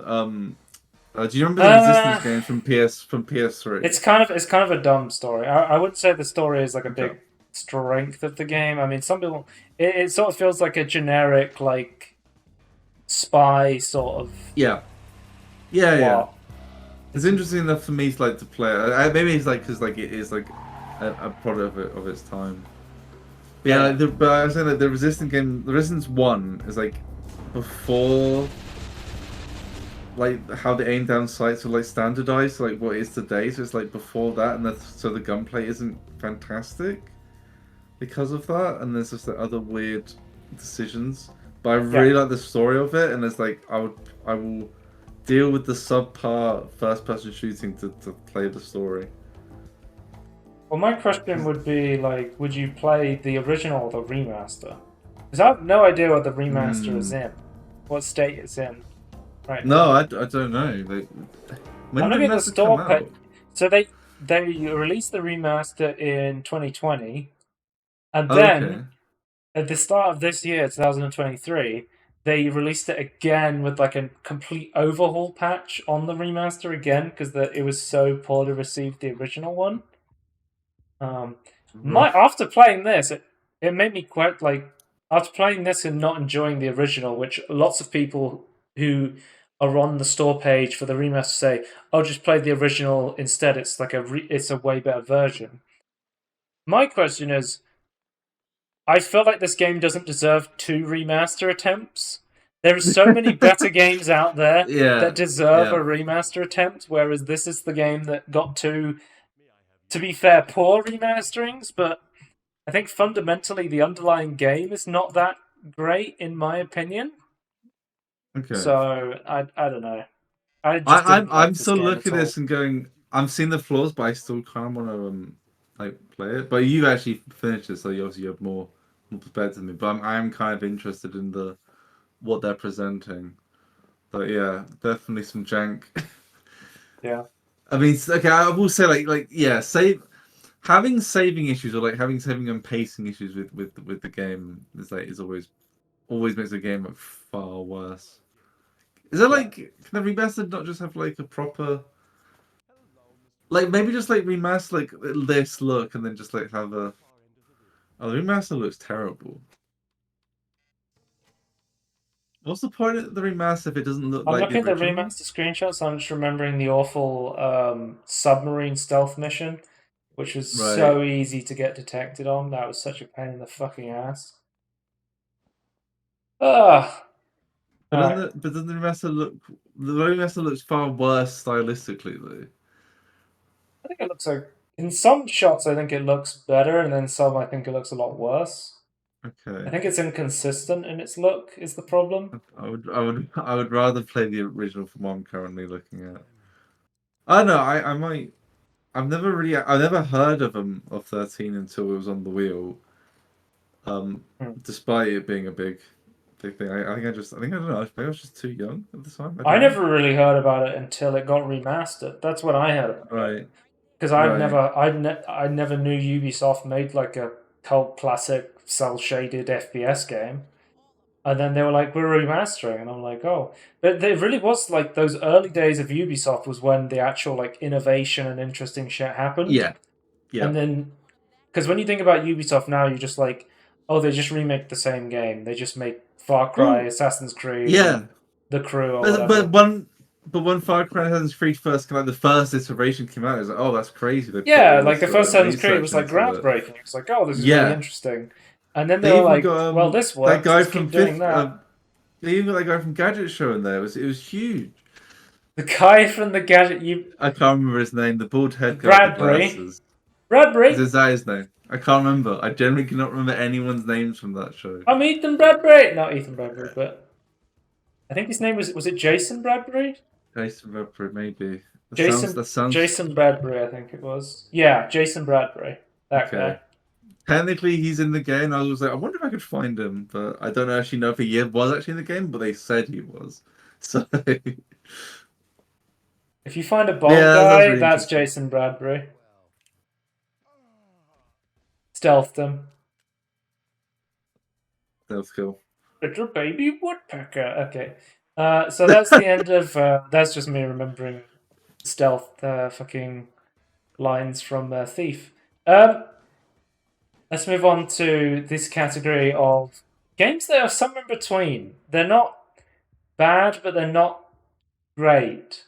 Do you remember the Resistance Uh, games from PS3? it's kind of a dumb story. I wouldn't say the story is like a Okay. big strength of the game. I mean, some people it sort of feels like a generic like spy sort of Yeah. Yeah. plot. It's interesting enough for me to like to play it. Maybe it's like because like it is like a product of its time. But yeah, but I was saying that the Resistance game, the Resistance 1 is like before like how the aim down sights were like standardized to like what it is today. So it's like before that, and so the gunplay isn't fantastic because of that. And there's just the other weird decisions. But I really like the story of it, and it's like I will deal with the subpar first person shooting to play the story. Well, my question would be like, would you play the original or the remaster? Because I have no idea what the remaster is in, what state it's in. Right. No, I don't know. Like, when I'm did looking at the Remaster come store out? So they released the remaster in 2020, and Oh, then okay. at the start of this year, 2023, they released it again with like a complete overhaul patch on the remaster again because it was so poorly received the original one. After playing this, it made me quite like after playing this and not enjoying the original, which lots of people who are on the store page for the remaster say, "Oh, just play the original instead. It's like it's a way better version." My question is, I feel like this game doesn't deserve 2 remaster attempts. There are so many better games out there Yeah, that deserve yeah. a remaster attempt, whereas this is the game that got two, to be fair, poor remasterings, but I think fundamentally the underlying game is not that great, in my opinion. Okay. So, I don't know. I just didn't like I'm this still game looking at at all. this and going, I'm seeing the flaws, but I still kind of want to like play it. But you actually finished it, so you obviously have more prepared than me. But I am kind of interested in what they're presenting. But yeah, definitely some jank. Yeah. I mean, okay, I will say like yeah, having saving issues or like having saving and pacing issues with the game is always makes the game like, far worse. Is there like can the remastered not just have like a proper like maybe just like remaster like this look and then just like have a the remaster looks terrible. What's the point of the remaster if it doesn't look I'm like the looking at the original? remaster screenshots. I'm just remembering the awful submarine stealth mission, which was Right. so easy to get detected on. That was such a pain in the fucking ass. Ugh. Alright. But doesn't the remaster looks far worse stylistically though. I think it looks like in some shots I think it looks better, and then some I think it looks a lot worse. Okay. I think it's inconsistent in its look is the problem. I would rather play the original from what I'm currently looking at. I don't know, I might I've never heard of 13 until it was on the wheel. Despite it being a big thing. I think I don't know, maybe I was just too young at the time. I I don't know. never really heard about it until it got remastered. That's when I heard about it. Right. Because I never knew Ubisoft made like a cult classic cel shaded FPS game. And then they were like, we're remastering, and I'm like, oh. But it really was like those early days of Ubisoft was when the actual like innovation and interesting shit happened. Yeah. Yeah. And then, because when you think about Ubisoft now, you're just like, oh, they just remake the same game. They just make Far Cry, Well, Assassin's Creed, yeah. and The Crew or But, whatever. when Far Cry Assassin's Creed first came out, the first iteration came out, it was like, oh, that's crazy. They put Yeah, all like the this first Assassin's Creed research was like into it. groundbreaking. It was like, oh, this is really Yeah. interesting. And then they They were even like, got well, this that works. guy Let's from keep doing Fifth. that. They even got that guy from Gadget Show in there. It was huge. The guy from the gadget, I can't remember his name. The bald head guy with the Bradbury. glasses. Bradbury. Is that his name? I can't remember. I generally cannot remember anyone's names from that show. I'm Ethan Bradbury. Not Ethan Bradbury, but I think his name was it Jason Bradbury? Jason Bradbury, maybe. Jason That sounds Jason Bradbury, I think it was. Yeah, Jason Bradbury. That okay. guy. Technically, he's in the game. I was like, I wonder if I could find him, but I don't actually know if he was actually in the game, but they said he was. So If you find a bald yeah, that's guy, really that's interesting. Jason Bradbury. stealthed him. That was cool. Little baby woodpecker. Okay. So that's the end of. That's just me remembering stealth fucking lines from Thief. Let's move on to this category of games that are somewhere in between. They're not bad, but they're not great.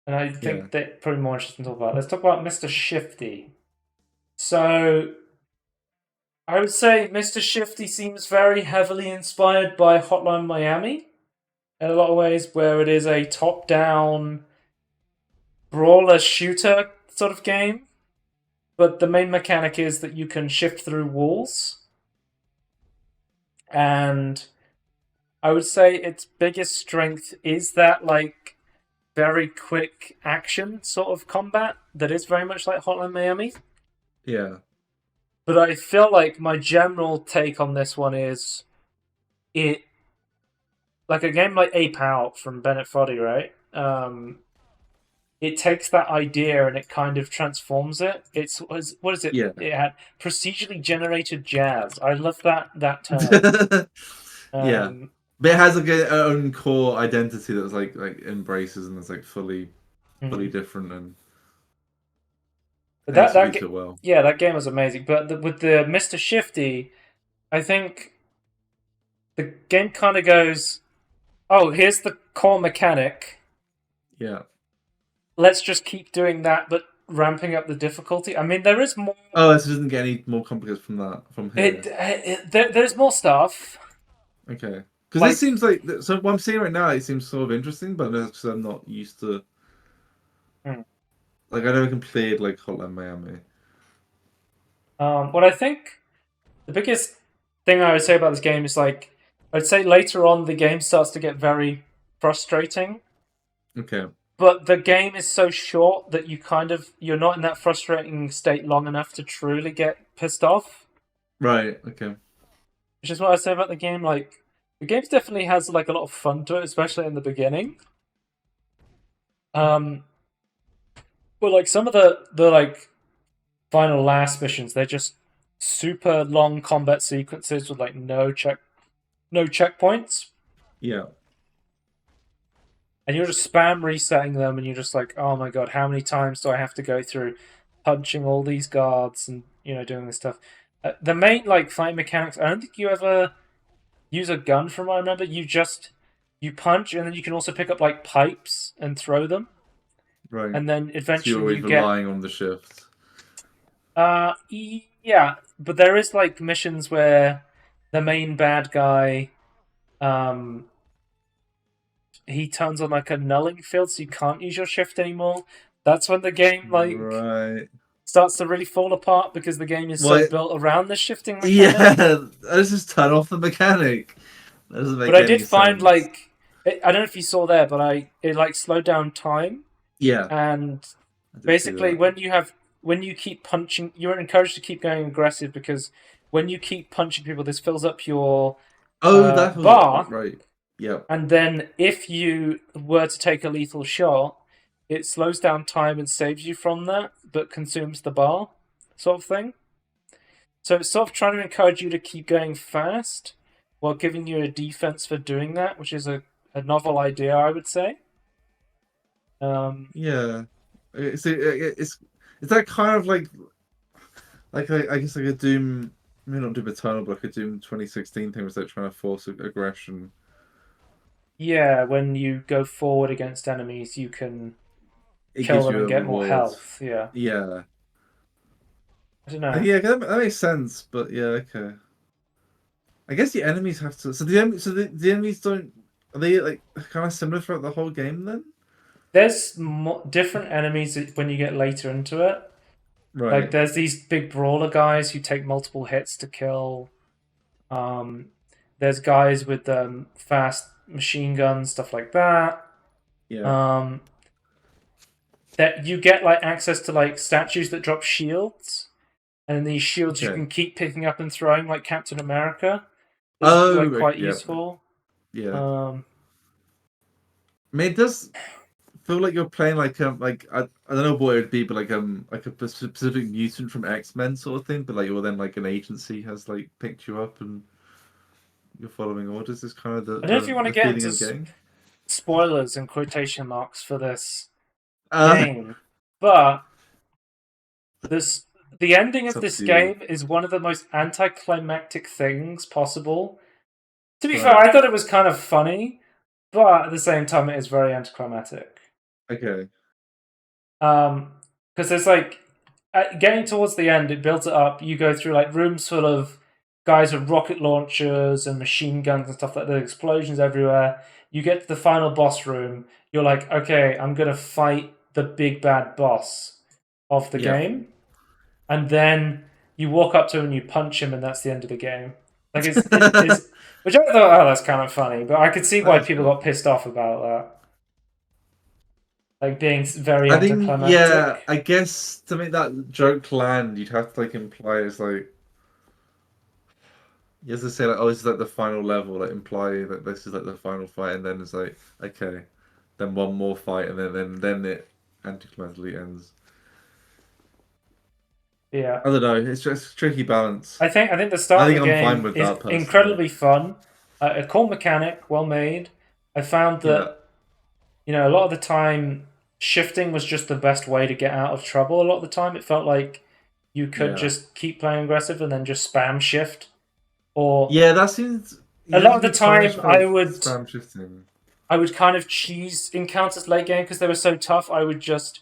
And I think they're probably more interesting to talk about. Let's talk about Mr. Shifty. So, I would say Mr. Shifty seems very heavily inspired by Hotline Miami in a lot of ways, where it is a top-down brawler shooter sort of game. But the main mechanic is that you can shift through walls. And I would say its biggest strength is that, like, very quick action sort of combat that is very much like Hotline Miami. Yeah. But I feel like my general take on this one is it, like a game like Ape Out from Bennett Foddy, right? It takes that idea and it kind of transforms it. What is it? Yeah. It had procedurally generated jazz. I love that term. Yeah. But it has like its own core identity that's like embraces and is like fully different and executes it well. Yeah, that game was amazing. But with the Mr. Shifty, I think the game kind of goes, oh, here's the core mechanic. Yeah. Let's just keep doing that, but ramping up the difficulty. I mean, there is more. Oh, this doesn't get any more complicated from that. From here, there's more stuff. Okay, because this seems like so. What I'm seeing right now, it seems sort of interesting, but that's because I'm not used to. Like I never played like Hotline Miami. What I think the biggest thing I would say about this game is like I'd say later on the game starts to get very frustrating. Okay. But the game is so short that you're not in that frustrating state long enough to truly get pissed off. Right. Okay. Which is what I say about the game. Like the game definitely has like a lot of fun to it, especially in the beginning. But like some of the like final last missions, they're just super long combat sequences with like no checkpoints. Yeah. And you're just spam resetting them, and you're just like, oh my god, how many times do I have to go through punching all these guards and, doing this stuff? The main, like, fight mechanics, I don't think you ever use a gun from what I remember. You punch, and then you can also pick up, like, pipes and throw them. Right. And then eventually so you're relying on the shift. Yeah, but there is, like, missions where the main bad guy, he turns on like a nulling field, so you can't use your shift anymore. That's when the game starts to really fall apart because the game is so built around the shifting mechanic. Yeah, let's just turn off the mechanic. That doesn't make but I did sense. find I don't know if you saw there, but it like slowed down time. Yeah. And basically when you keep punching, you're encouraged to keep going aggressive because when you keep punching people, this fills up your bar. Right. Yeah. And then if you were to take a lethal shot, it slows down time and saves you from that, but consumes the bar, sort of thing. So it's sort of trying to encourage you to keep going fast while giving you a defense for doing that, which is a novel idea, I would say. Yeah. It's that kind of like I guess like a Doom, maybe not Doom Eternal, but like a Doom 2016 thing was like trying to force aggression. Yeah, when you go forward against enemies, you can kill them and get more health. Yeah. Yeah. I don't know. Yeah, that makes sense, but yeah, okay. I guess the enemies have to. So the enemies don't. Are they like kind of similar throughout the whole game then? There's different enemies when you get later into it. Right. Like there's these big brawler guys who take multiple hits to kill. There's guys with fast machine guns, stuff like that. Yeah. That you get like access to like statues that drop shields, and these shields you can keep picking up and throwing, like Captain America. Quite useful. Yeah. I mean, it does feel like you're playing like I don't know what it would be, but like a specific mutant from X-Men sort of thing, but like you're then like an agency has like picked you up and you're following orders. Is kind of I don't know if you want to the get feeling into of getting. spoilers and quotation marks for this Uh, game, but this the ending it's of up this to you. game is one of the most anticlimactic things possible. To be Right. fair, I thought it was kind of funny, but at the same time, it is very anticlimactic. Okay. Because there's like getting towards the end, it builds it up. You go through like rooms full of guys with rocket launchers and machine guns and stuff like that. Explosions everywhere. You get to the final boss room. You're like, okay, I'm gonna fight the big bad boss of the Yeah. game, and then you walk up to him and you punch him, and that's the end of the game. Like it's which I thought, oh, that's kind of funny, but I could see why That's people good. got pissed off about that. Like being very I think, yeah, anticlimactic. I guess to make that joke land, you'd have to like imply it's like you have to say like, oh, this is like the final level, like imply that this is like the final fight, and then it's like, okay, then one more fight, and then it anticlimactically ends. Yeah. I don't know. It's just a tricky balance. I think the I start of think the I'm fine game with is that personally. incredibly fun. A cool mechanic, well made. I found Yeah, that a lot of the time shifting was just the best way to get out of trouble. A lot of the time, it felt like you could yeah, just keep playing aggressive and then just spam shift. Or yeah. That seems. a You have lot to of the be punished time, for I like would spam shifting. kind of cheese encounters late game because they were so tough. I would just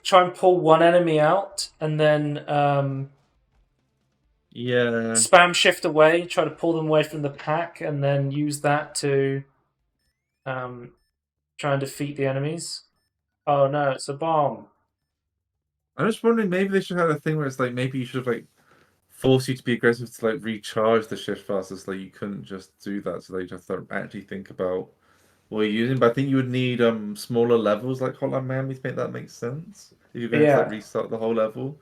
try and pull one enemy out and then Yeah. spam shift away, try to pull them away from the pack, and then use that to try and defeat the enemies. Oh no, it's a bomb. I'm just wondering, maybe they should have a thing where it's like maybe you should have like force you to be aggressive to like recharge the shift faster, so like you couldn't just do that, so they just have to actually think about what you're using. But I think you would need smaller levels like Hotline Miami to make that make sense. If you're But going to like yeah, restart the whole level.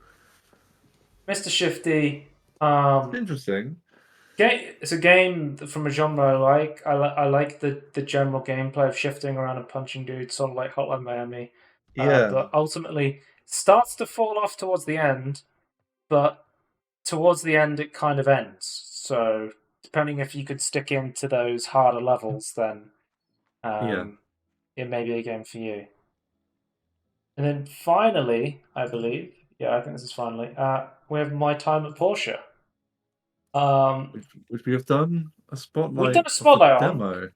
Mr. Shifty. It's interesting. It's a game from a genre I like. I like the general gameplay of shifting around and punching dudes, sort of like Hotline Miami. Yeah. But ultimately starts to fall off towards the end, but towards the end it kind of ends. So depending if you could stick into those harder levels, then Yeah. it may be a game for you. And then finally, I believe, yeah, I think this is finally, we have My Time at Portia. Which we have done a We've spotlight done a of the spotlight demo.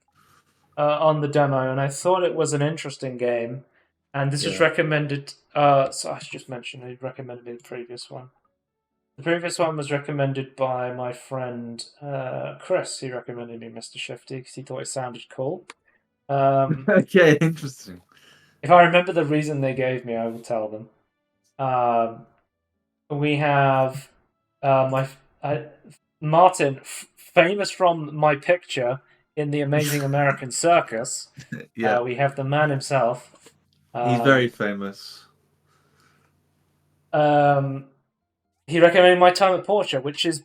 on the demo, and I thought it was an interesting game. And this was Yeah. recommended. So I should just mention who recommended me the previous one. The previous one was recommended by my friend Chris. He recommended me Mr. Shifty because he thought it sounded cool. Okay, interesting. If I remember the reason they gave me, I will tell them. We have Martin, famous from my picture in the Amazing American Circus. Yeah. We have the man himself. He's very famous. He recommended My Time at Portia, which is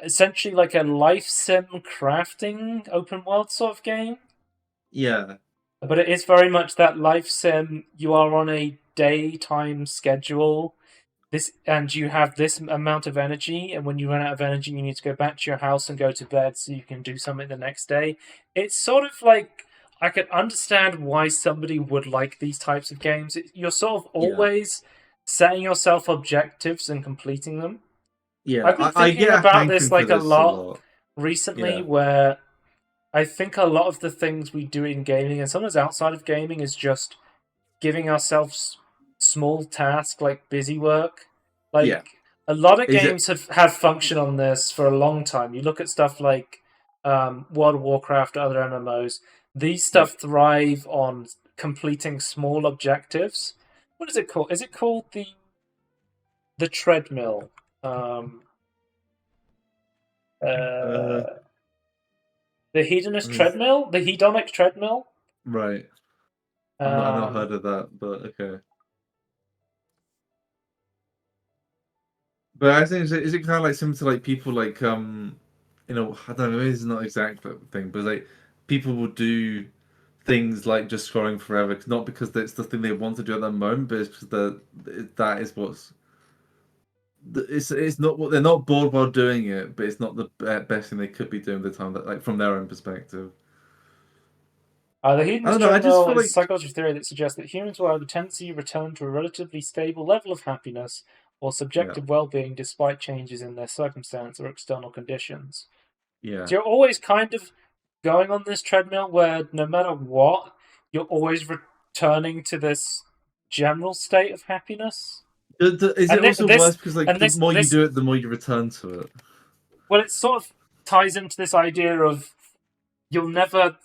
essentially like a life sim crafting open world sort of game. Yeah. But it is very much that life sim. You are on a daytime schedule. And you have this amount of energy, and when you run out of energy, you need to go back to your house and go to bed so you can do something the next day. It's sort of like I can understand why somebody would like these types of games. You're sort of always setting yourself objectives and completing them. Yeah. I've been I thinking get a about hankering this for like a this lot recently, Yeah. where I think a lot of the things we do in gaming and sometimes outside of gaming is just giving ourselves small tasks like busy work. Like Yeah. a lot of Is it? games have functioned on this for a long time. You look at stuff like World of Warcraft, other MMOs. These stuff thrive on completing small objectives. What is it called? Is it called the treadmill? Uh, The hedonist is- treadmill? The hedonic treadmill? right. I've not Um, heard of that, but okay. But I think is it kind of like similar to like people like I don't know, maybe it's not exact thing, but like people will do things like just scrolling forever, not because it's the thing they want to do at that moment, but it's because that is what's it's not what they're not bored while doing it, but it's not the best thing they could be doing at the time, that like from their own perspective. The I hedonist don't know. I just treadmill feel is like a psychological theory that suggests that humans will have a tendency to return to a relatively stable level of happiness or subjective well-being despite changes in their circumstance or external conditions. yeah. So you're always kind of going on this treadmill where no matter what, you're always returning to this general state of happiness. Is And it also worse because like and the this, more you this, do it, the more you return to it? well, it sort of ties into this idea of you'll never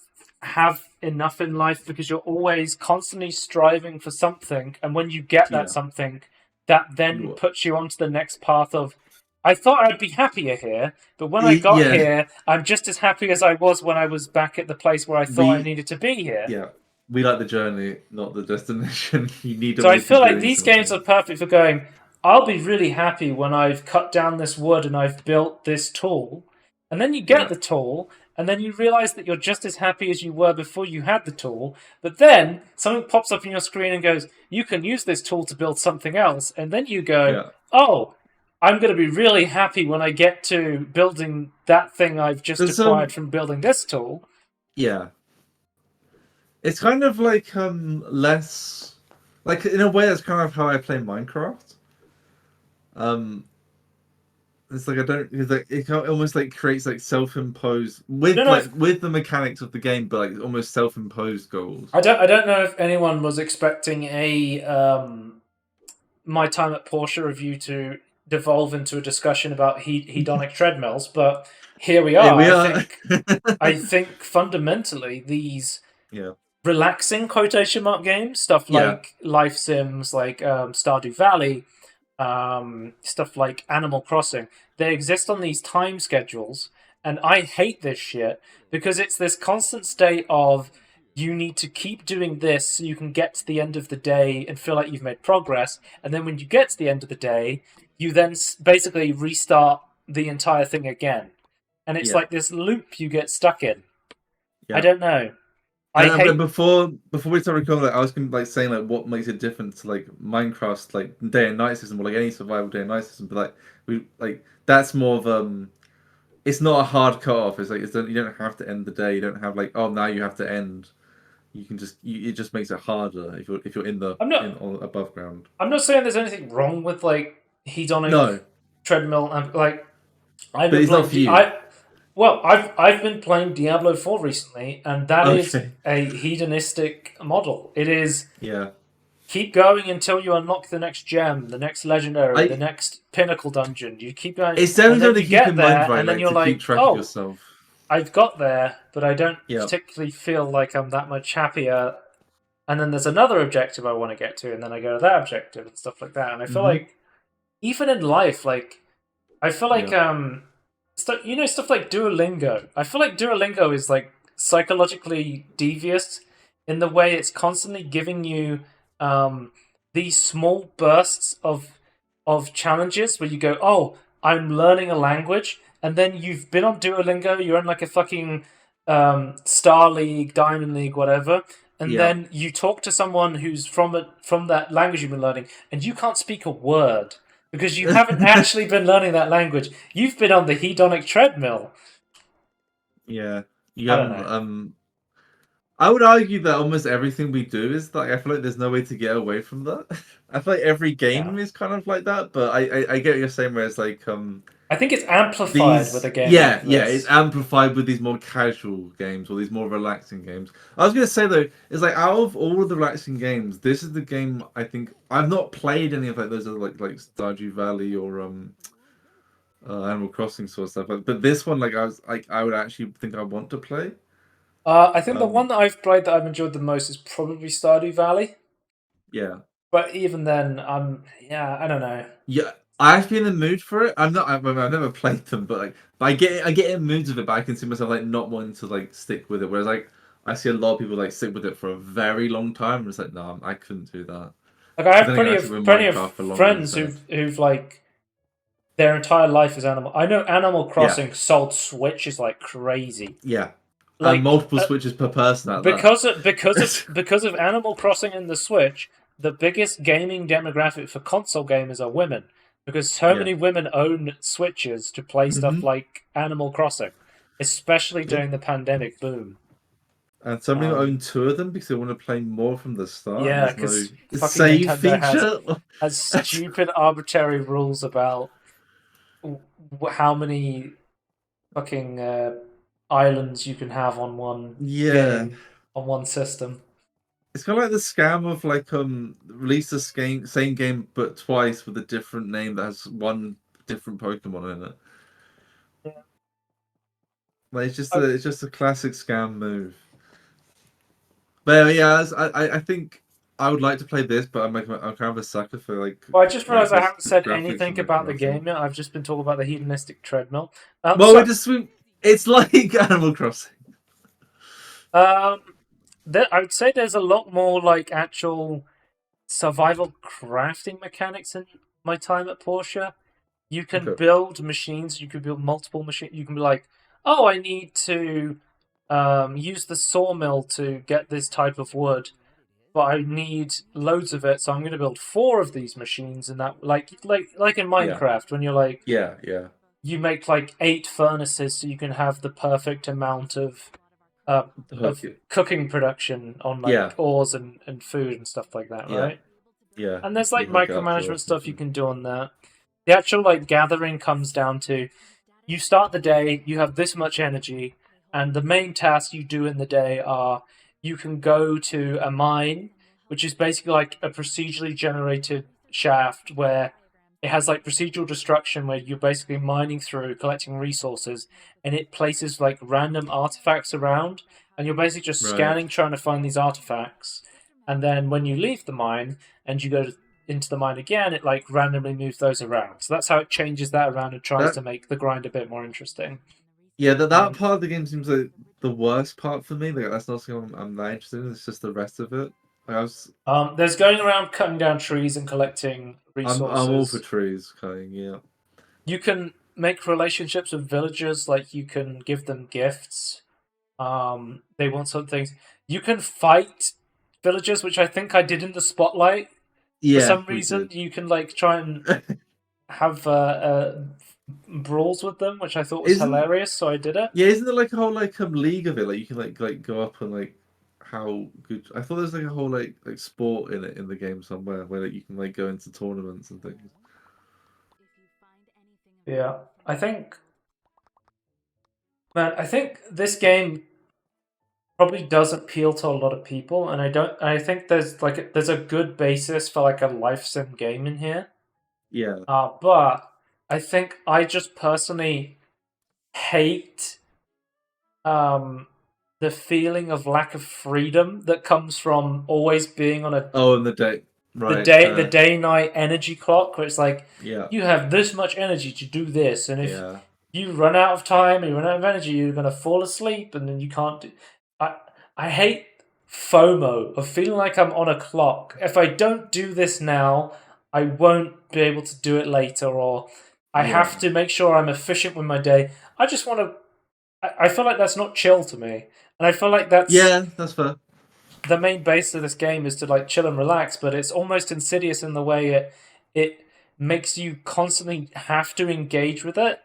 have enough in life because you're always constantly striving for something, and when you get that Yeah. something, that then puts you onto the next path of, I thought I'd be happier here, but when I got here, I'm just as happy as I was when I was back at the place where I thought I needed to be here. Yeah, we like the journey, not the destination. You need to. So I feel like these games are perfect for going, I'll be really happy when I've cut down this wood and I've built this tool. And then you get the tool, and then you realize that you're just as happy as you were before you had the tool. But then something pops up on your screen and goes, you can use this tool to build something else. And then you go, oh, I'm going to be really happy when I get to building that thing I've just acquired from building this tool. Yeah. It's kind of like less, like in a way that's kind of how I play Minecraft. It's like it almost like creates like self-imposed with with the mechanics of the game, but like almost self-imposed goals. I don't know if anyone was expecting a my time at Portia review to devolve into a discussion about hedonic treadmills, but here we are. I think fundamentally these relaxing quotation mark games, stuff like Life Sims, like Stardew Valley, stuff like Animal Crossing, they exist on these time schedules, and I hate this shit because it's this constant state of you need to keep doing this so you can get to the end of the day and feel like you've made progress, and then when you get to the end of the day, you then basically restart the entire thing again, and it's like this loop you get stuck in. I don't know. But before we start recording, I was going to saying what makes it different to like Minecraft's like day and night system, or like any survival day and night system. But that's more of it's not a hard cut off. It's like you don't have to end the day. You don't have like, oh, now you have to end. You can just it just makes it harder if you're in the above ground. I'm not saying there's anything wrong with like hedonic treadmill. But it's not for you. I've been playing Diablo 4 recently, and that is a hedonistic model. It is keep going until you unlock the next gem, the next legendary, the next pinnacle dungeon. You keep going. It's definitely you get there, and then you're like, oh, yourself. I've got there, but I don't particularly feel like I'm that much happier. And then there's another objective I want to get to, and then I go to that objective and stuff like that. And I feel like even in life, like I feel like stuff like Duolingo. I feel like Duolingo is like psychologically devious in the way it's constantly giving you these small bursts of challenges where you go, oh, I'm learning a language, and then you've been on Duolingo, you're in like a fucking Star League, Diamond League, whatever, and then you talk to someone who's from that language you've been learning, and you can't speak a word. Because you haven't actually been learning that language. You've been on the hedonic treadmill. Yeah. You haven't, I would argue that almost everything we do is like, I feel like there's no way to get away from that. I feel like every game is kind of like that, but I get what you're saying where it's like I think it's amplified with a game. Yeah, it's amplified with these more casual games or these more relaxing games. I was gonna say though, it's like out of all of the relaxing games, this is the game I think I've not played any of like those other like Stardew Valley or Animal Crossing sort of stuff. But this one, I would actually think I want to play. I think the one that I've played that I've enjoyed the most is probably Stardew Valley. Yeah. But even then, I don't know. Yeah. I have to be in the mood for it. I've never played them, but I get in moods of it. But I can see myself like not wanting to like stick with it. Whereas like I see a lot of people like stick with it for a very long time. And it's like no, I couldn't do that. Like I have plenty of friends who've like their entire life is Animal. I know Animal Crossing sold Switches like crazy. Yeah. like and multiple switches per person at that. because of Animal Crossing and the Switch, the biggest gaming demographic for console gamers are women, because so many women own Switches to play stuff like Animal Crossing, especially during the pandemic boom. And some people own 2 of them because they want to play more from the start. Yeah, and there's no because save feature. has stupid arbitrary rules about how many fucking islands you can have on one game, on one system. It's kind of like the scam of like release the same game but twice with a different name that has one different Pokemon in it. Yeah. Like it's just a classic scam move. But yeah, I think I would like to play this, but I'm kind of a sucker for like. Well, I just realised I haven't said graphics anything and about the everything. game yet. I've just been talking about the hedonistic treadmill. Well, it's like Animal Crossing. I would say there's a lot more like actual survival crafting mechanics in my time at Portia. You can build machines. You can build multiple machines. You can be like, oh, I need to use the sawmill to get this type of wood, but I need loads of it, so I'm going to build 4 of these machines. And that, like in Minecraft, when you're like, you make like 8 furnaces so you can have the perfect amount of cooking production on like ores and food and stuff like that, right? Yeah. And there's like micromanagement stuff you can do on that. The actual like gathering comes down to you start the day, you have this much energy, and the main tasks you do in the day are you can go to a mine, which is basically like a procedurally generated shaft where it has like procedural destruction where you're basically mining through, collecting resources, and it places like random artifacts around, and you're basically just scanning, trying to find these artifacts. And then when you leave the mine and you go into the mine again, it like randomly moves those around. So that's how it changes that around and tries to make the grind a bit more interesting. Yeah, that part of the game seems like the worst part for me. Like that's not something I'm that interested in. It's just the rest of it. Like, there's going around cutting down trees and collecting resources. I'm all for trees cutting. Yeah. You can make relationships with villagers. Like you can give them gifts. They want some things. You can fight villagers, which I think I did in the spotlight. Yeah. For some reason, you can like try and have brawls with them, which I thought was hilarious. So I did it. Yeah, isn't there like a whole like league of it? Like you can like go up and like how good. I thought there's like a whole like sport in it in the game somewhere where like, you can like go into tournaments and things. Yeah, I think this game probably does appeal to a lot of people, and I think there's a good basis for like a life sim game in here. Yeah. But I think I just personally hate the feeling of lack of freedom that comes from always being on in the day. Right. The day-night energy clock, where it's like you have this much energy to do this, and if you run out of time and you run out of energy, you're gonna fall asleep, and then you can't do. I hate FOMO of feeling like I'm on a clock. If I don't do this now, I won't be able to do it later, or I have to make sure I'm efficient with my day. I just want to. I feel like that's not chill to me, and I feel like that's that's fair. The main base of this game is to like chill and relax, but it's almost insidious in the way it makes you constantly have to engage with it.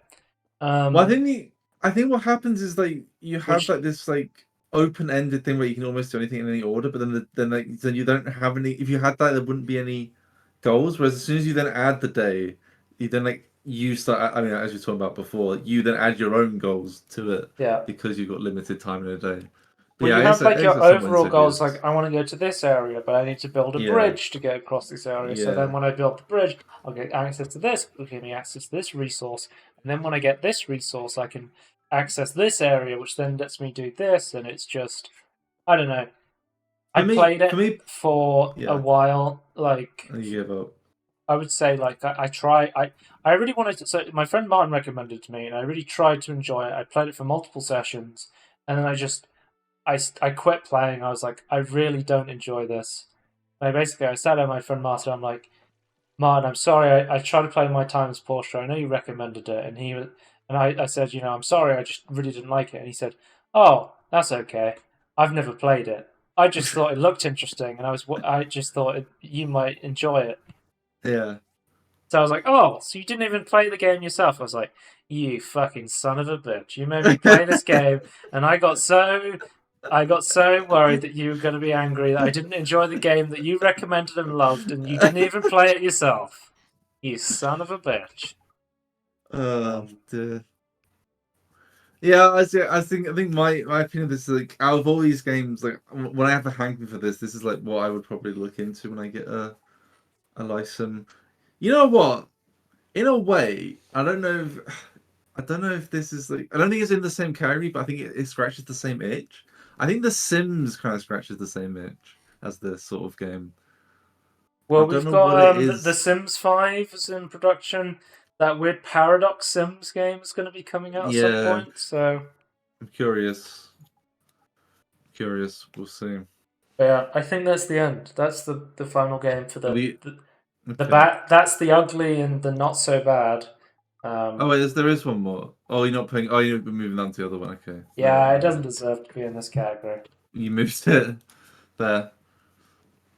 Well, I think what happens is like you have like this like open-ended thing where you can almost do anything in any order, but then you don't have any. If you had that, there wouldn't be any goals. Whereas as soon as you then add the day, you then like you start. I mean, as we were talking about before, you then add your own goals to it. Yeah. Because you've got limited time in a day. Well, you have like your overall goals, like I want to go to this area, but I need to build a bridge to get across this area. So then when I build the bridge, I'll get access to this, it'll give me access to this resource. And then when I get this resource, I can access this area, which then lets me do this. And it's just, I don't know. I played it for a while. Like, you give up. I would say, like, I really wanted to. So my friend Martin recommended it to me, and I really tried to enjoy it. I played it for multiple sessions, and then I quit playing. I was like, I really don't enjoy this. And I sat down with my friend Martin. I'm like, Martin, I'm sorry. I tried to play My Time as Portia. I know you recommended it, and I said, I'm sorry. I just really didn't like it. And he said, oh, that's okay. I've never played it. I just thought it looked interesting, and I just thought you might enjoy it. Yeah. So I was like, oh, so you didn't even play the game yourself? I was like, you fucking son of a bitch! You made me play this game, and I got so worried that you were going to be angry that I didn't enjoy the game that you recommended and loved, and you didn't even play it yourself. You son of a bitch. Dear. Yeah, I think my opinion of this is like out of all these games, like when I have a hankering for this is like what I would probably look into when I get a license. You know what? In a way, I don't know if this is like I don't think it's in the same category, but I think it scratches the same itch. I think The Sims kind of scratches the same itch as this sort of game. Well, I don't we've know what it got is. The Sims 5 is in production. That weird Paradox Sims game is going to be coming out at some Yeah. point. So I'm curious. We'll see. yeah, I think that's the end. That's the final game for We the okay. bad. That's the ugly and the not so bad. Oh wait, there is one more. Oh, you're not playing. Oh, you're moving on to the other one. Okay. Yeah, it No. doesn't deserve to be in this category. You moved it there.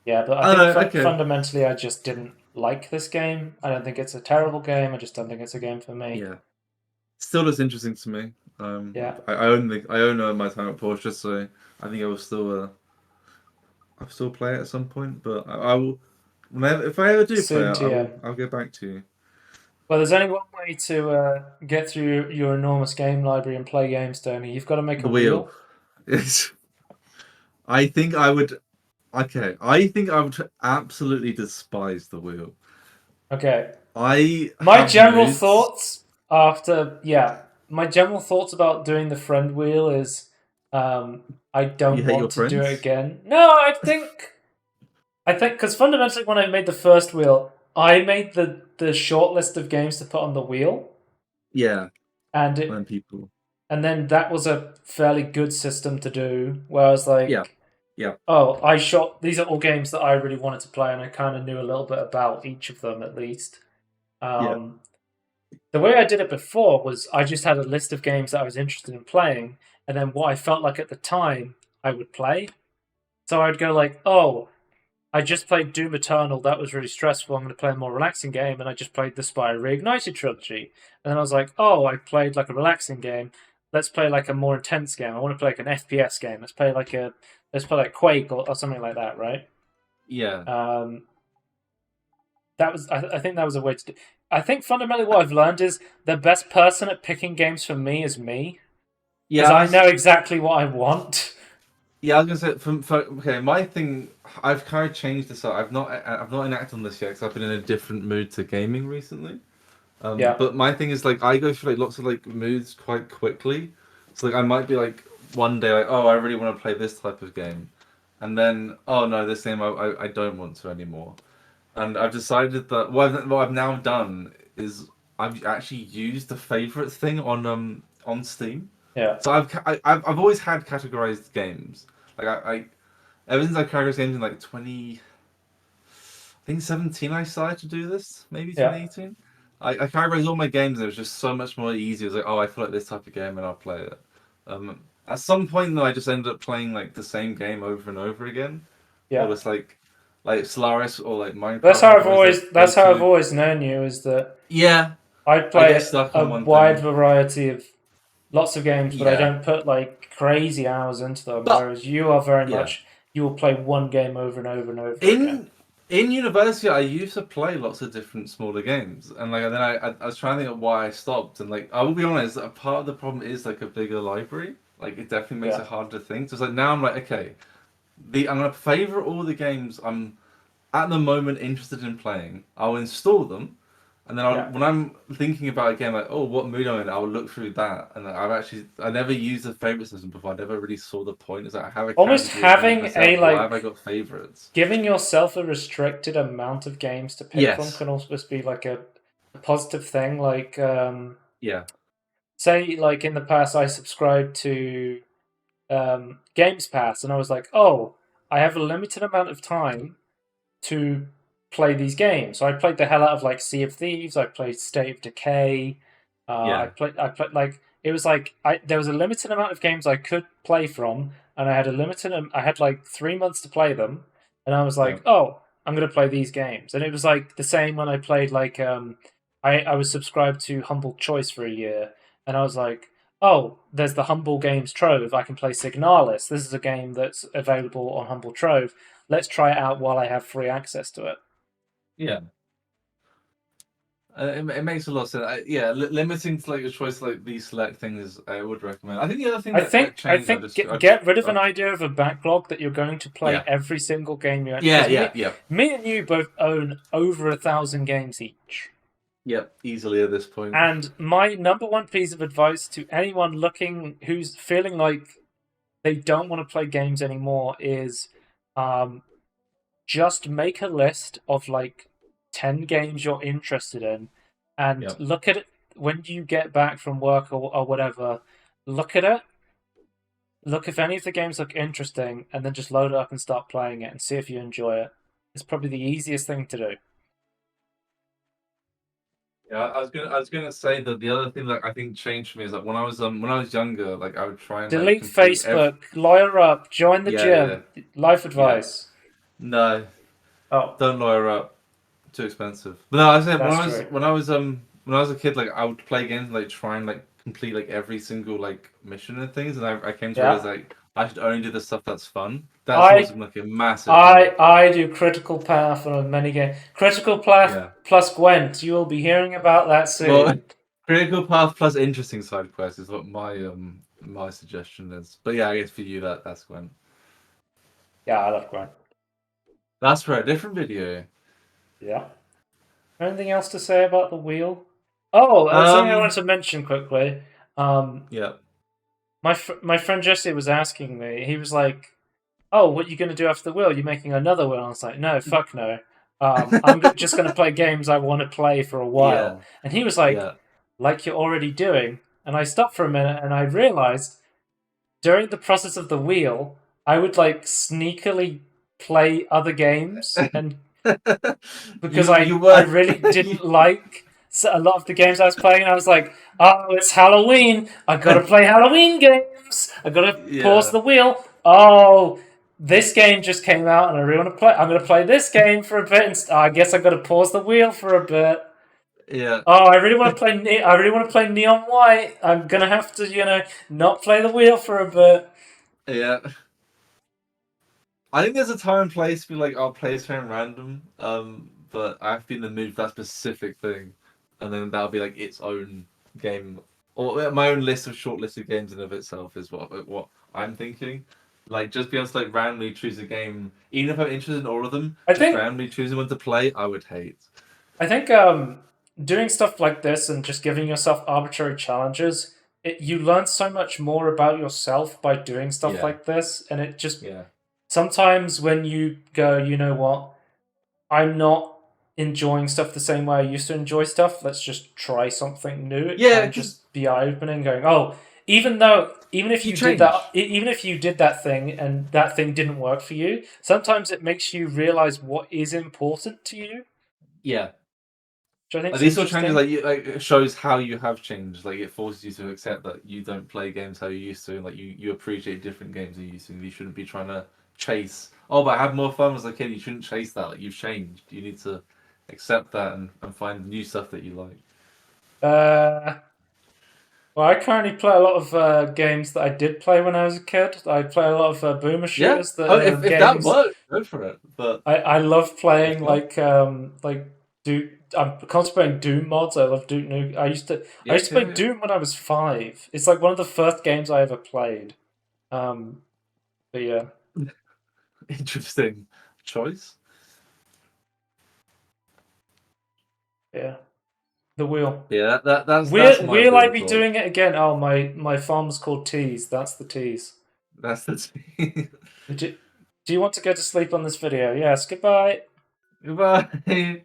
Yeah, but I Oh think no. Okay. fundamentally, I just didn't like this game. I don't think it's a terrible game. I just don't think it's a game for me. Yeah. Still looks interesting to me. Yeah. I own my time at Portia, so I think I will still I'll still play it at some point. But I will whenever if I ever do play Soon, it, TM. I'll get back to you. Well, there's only one way to get through your enormous game library and play games, Tony. You've got to make The a wheel. wheel. It's. I think I would. Okay, I think I would absolutely despise the wheel. Okay. I My have general moods- thoughts my general thoughts about doing the friend wheel is I don't You hate your want to do it friends? again. No, I think because fundamentally when I made the first wheel, I made the short list of games to put on the wheel, Yeah, and when people. and then that was a fairly good system to do. Where I was like, Yeah. oh, these are all games that I really wanted to play, and I kind of knew a little bit about each of them at least. The way I did it before was I just had a list of games that I was interested in playing, and then what I felt like at the time I would play. So I'd go like, oh, I just played Doom Eternal, that was really stressful, I'm going to play a more relaxing game, and I just played the Spire Reignited trilogy. And then I was like, oh, I played like a relaxing game, let's play like a more intense game, I want to play like an FPS game, let's play like Quake or something like that, right? Yeah. That was I think that was a way to do. I think fundamentally what I've learned is the best person at picking games for me is me. Because I know exactly what I want. Yeah, I was gonna say okay. My thing, I've kind of changed this up. I've not enacted on this yet because I've been in a different mood to gaming recently. Yeah. But my thing is like I go through like lots of like moods quite quickly. So like I might be like one day like oh I really want to play this type of game, and then oh no this game I don't want to anymore. And I've decided that what I've now done is I've actually used the favorites thing on Steam. Yeah. So I've always had categorized games. Like I ever since I categorized games in like 2017 I started to do this, maybe 2018. I categorized all my games and it was just so much more easy. It was like, oh I feel like this type of game and I'll play it. At some point though I just ended up playing like the same game over and over again. Yeah. Or it's like Solaris or like Minecraft. That's how I've always known you, is that yeah. I play get stuck on a one wide thing. variety of lots of games, but I Yeah. don't put like crazy hours into them. But- whereas you are very yeah. much you will play one game over and over and over again. In university, I used to play lots of different smaller games, and like then I was trying to think of why I stopped, and like I will be honest, a part of the problem is like a bigger library. Like it definitely makes Yeah. it harder to think. So it's like now I'm like okay, I'm gonna favorite all the games I'm at the moment interested in playing. I'll install them, and then when I'm thinking about a game, like oh what mood I'm in, I'll look through that. And I never used the favorite system before. I never really saw the point. It's like I have a Almost category of having games myself, a, why like- have I got favorites? Giving yourself a restricted amount of games to pick Yes. from can also be like a positive thing. Like Yeah. say like in the past I subscribed to Games Pass and I was like, oh, I have a limited amount of time to play these games. So I played the hell out of like Sea of Thieves, I played State of Decay, I played like it was like there was a limited amount of games I could play from, and I had like 3 months to play them, and I was like, Yeah. oh, I'm gonna play these games, and it was like the same when I played like I was subscribed to Humble Choice for a year, and I was like, oh, there's the Humble Games Trove. I can play Signalis. This is a game that's available on Humble Trove. Let's try it out while I have free access to it. Yeah. It makes a lot of sense. Limiting to like a choice like these select things, I would recommend. I think the other thing I that think changed, get rid of an idea of a backlog that you're going to play Yeah. every single game you. Yeah. Me and you both own over 1,000 games each. Yep, easily at this point. And my number one piece of advice to anyone who's feeling like they don't want to play games anymore is, just make a list of like 10 games you're interested in, and Yep. look at it when you get back from work or whatever. Look at it. Look if any of the games look interesting, and then just load it up and start playing it and see if you enjoy it. It's probably the easiest thing to do. Yeah, I was gonna say that the other thing that I think changed for me is that when I was younger, like I would try and Delete like, complete Facebook, lawyer up, join the gym. Life advice. No, Oh, don't lawyer up. Too expensive. But no, I said That's true. when I was a kid, like I would play games and like try and like complete like every single like mission and things, and I came to Yeah. realize like I should only do the stuff that's fun. That's I- also like a massive. I do Critical Path on many games. Critical Path Yeah. plus Gwent. You will be hearing about that soon. Well, critical path plus interesting side quests is what my suggestion is. But yeah, I guess for you that's Gwen. Yeah, I love Gwent. That's for a different video. Yeah. Anything else to say about the wheel? Oh, something I wanted to mention quickly. Yeah. My friend Jesse was asking me. He was like, "Oh, what are you going to do after the wheel? You making another wheel?" And I was like, "No, fuck no. I'm just going to play games I want to play for a while." Yeah. And he was like, Yeah. "Like you're already doing." And I stopped for a minute and I realized during the process of the wheel, I would like sneakily play other games and because I really didn't like a lot of the games I was playing. And I was like, "Oh, it's Halloween! I gotta play Halloween games. I gotta pause the wheel. Oh, this game just came out, and I really want to play. I'm gonna play this game for a bit. And I guess I gotta pause the wheel for a bit. Yeah. Oh, I really want to play. I really want to play Neon White. I'm gonna have to, not play the wheel for a bit. Yeah. I think there's a time and place for like I'll play something random, but I have to be in the mood for that specific thing, and then that'll be like its own game, or my own list of shortlisted games in of itself is what I'm thinking. Like just be able to like randomly choose a game, even if I'm interested in all of them. I just think- randomly choosing one to play, I would hate. I think doing stuff like this and just giving yourself arbitrary challenges, you learn so much more about yourself by doing stuff Yeah. like this, and it just Yeah. sometimes when you go, you know what, I'm not enjoying stuff the same way I used to enjoy stuff. Let's just try something new. It Yeah, can just be eye opening. Going, oh, even if you did that, even if you did that thing and that thing didn't work for you, sometimes it makes you realize what is important to you. Yeah. Which I think These sort of changes it shows how you have changed. Like it forces you to accept that you don't play games how you used to, and like you appreciate different games you used to. And you shouldn't be trying to chase. Oh, but I had more fun as a kid. You shouldn't chase that. Like you've changed. You need to accept that and find new stuff that you like. Well, I currently play a lot of games that I did play when I was a kid. I play a lot of boomer shooters. Yeah. If that works, go for it. But I love playing like Doom. I'm contemplating Doom mods. I love Doom. I used to play Doom when I was 5. It's like one of the first games I ever played. But yeah, interesting choice. yeah. The wheel. Yeah, that's Will I be doing it again? Oh, my farm's called Tease. That's the tease. That's the tease. Do you want to go to sleep on this video? Yes. Goodbye. Goodbye.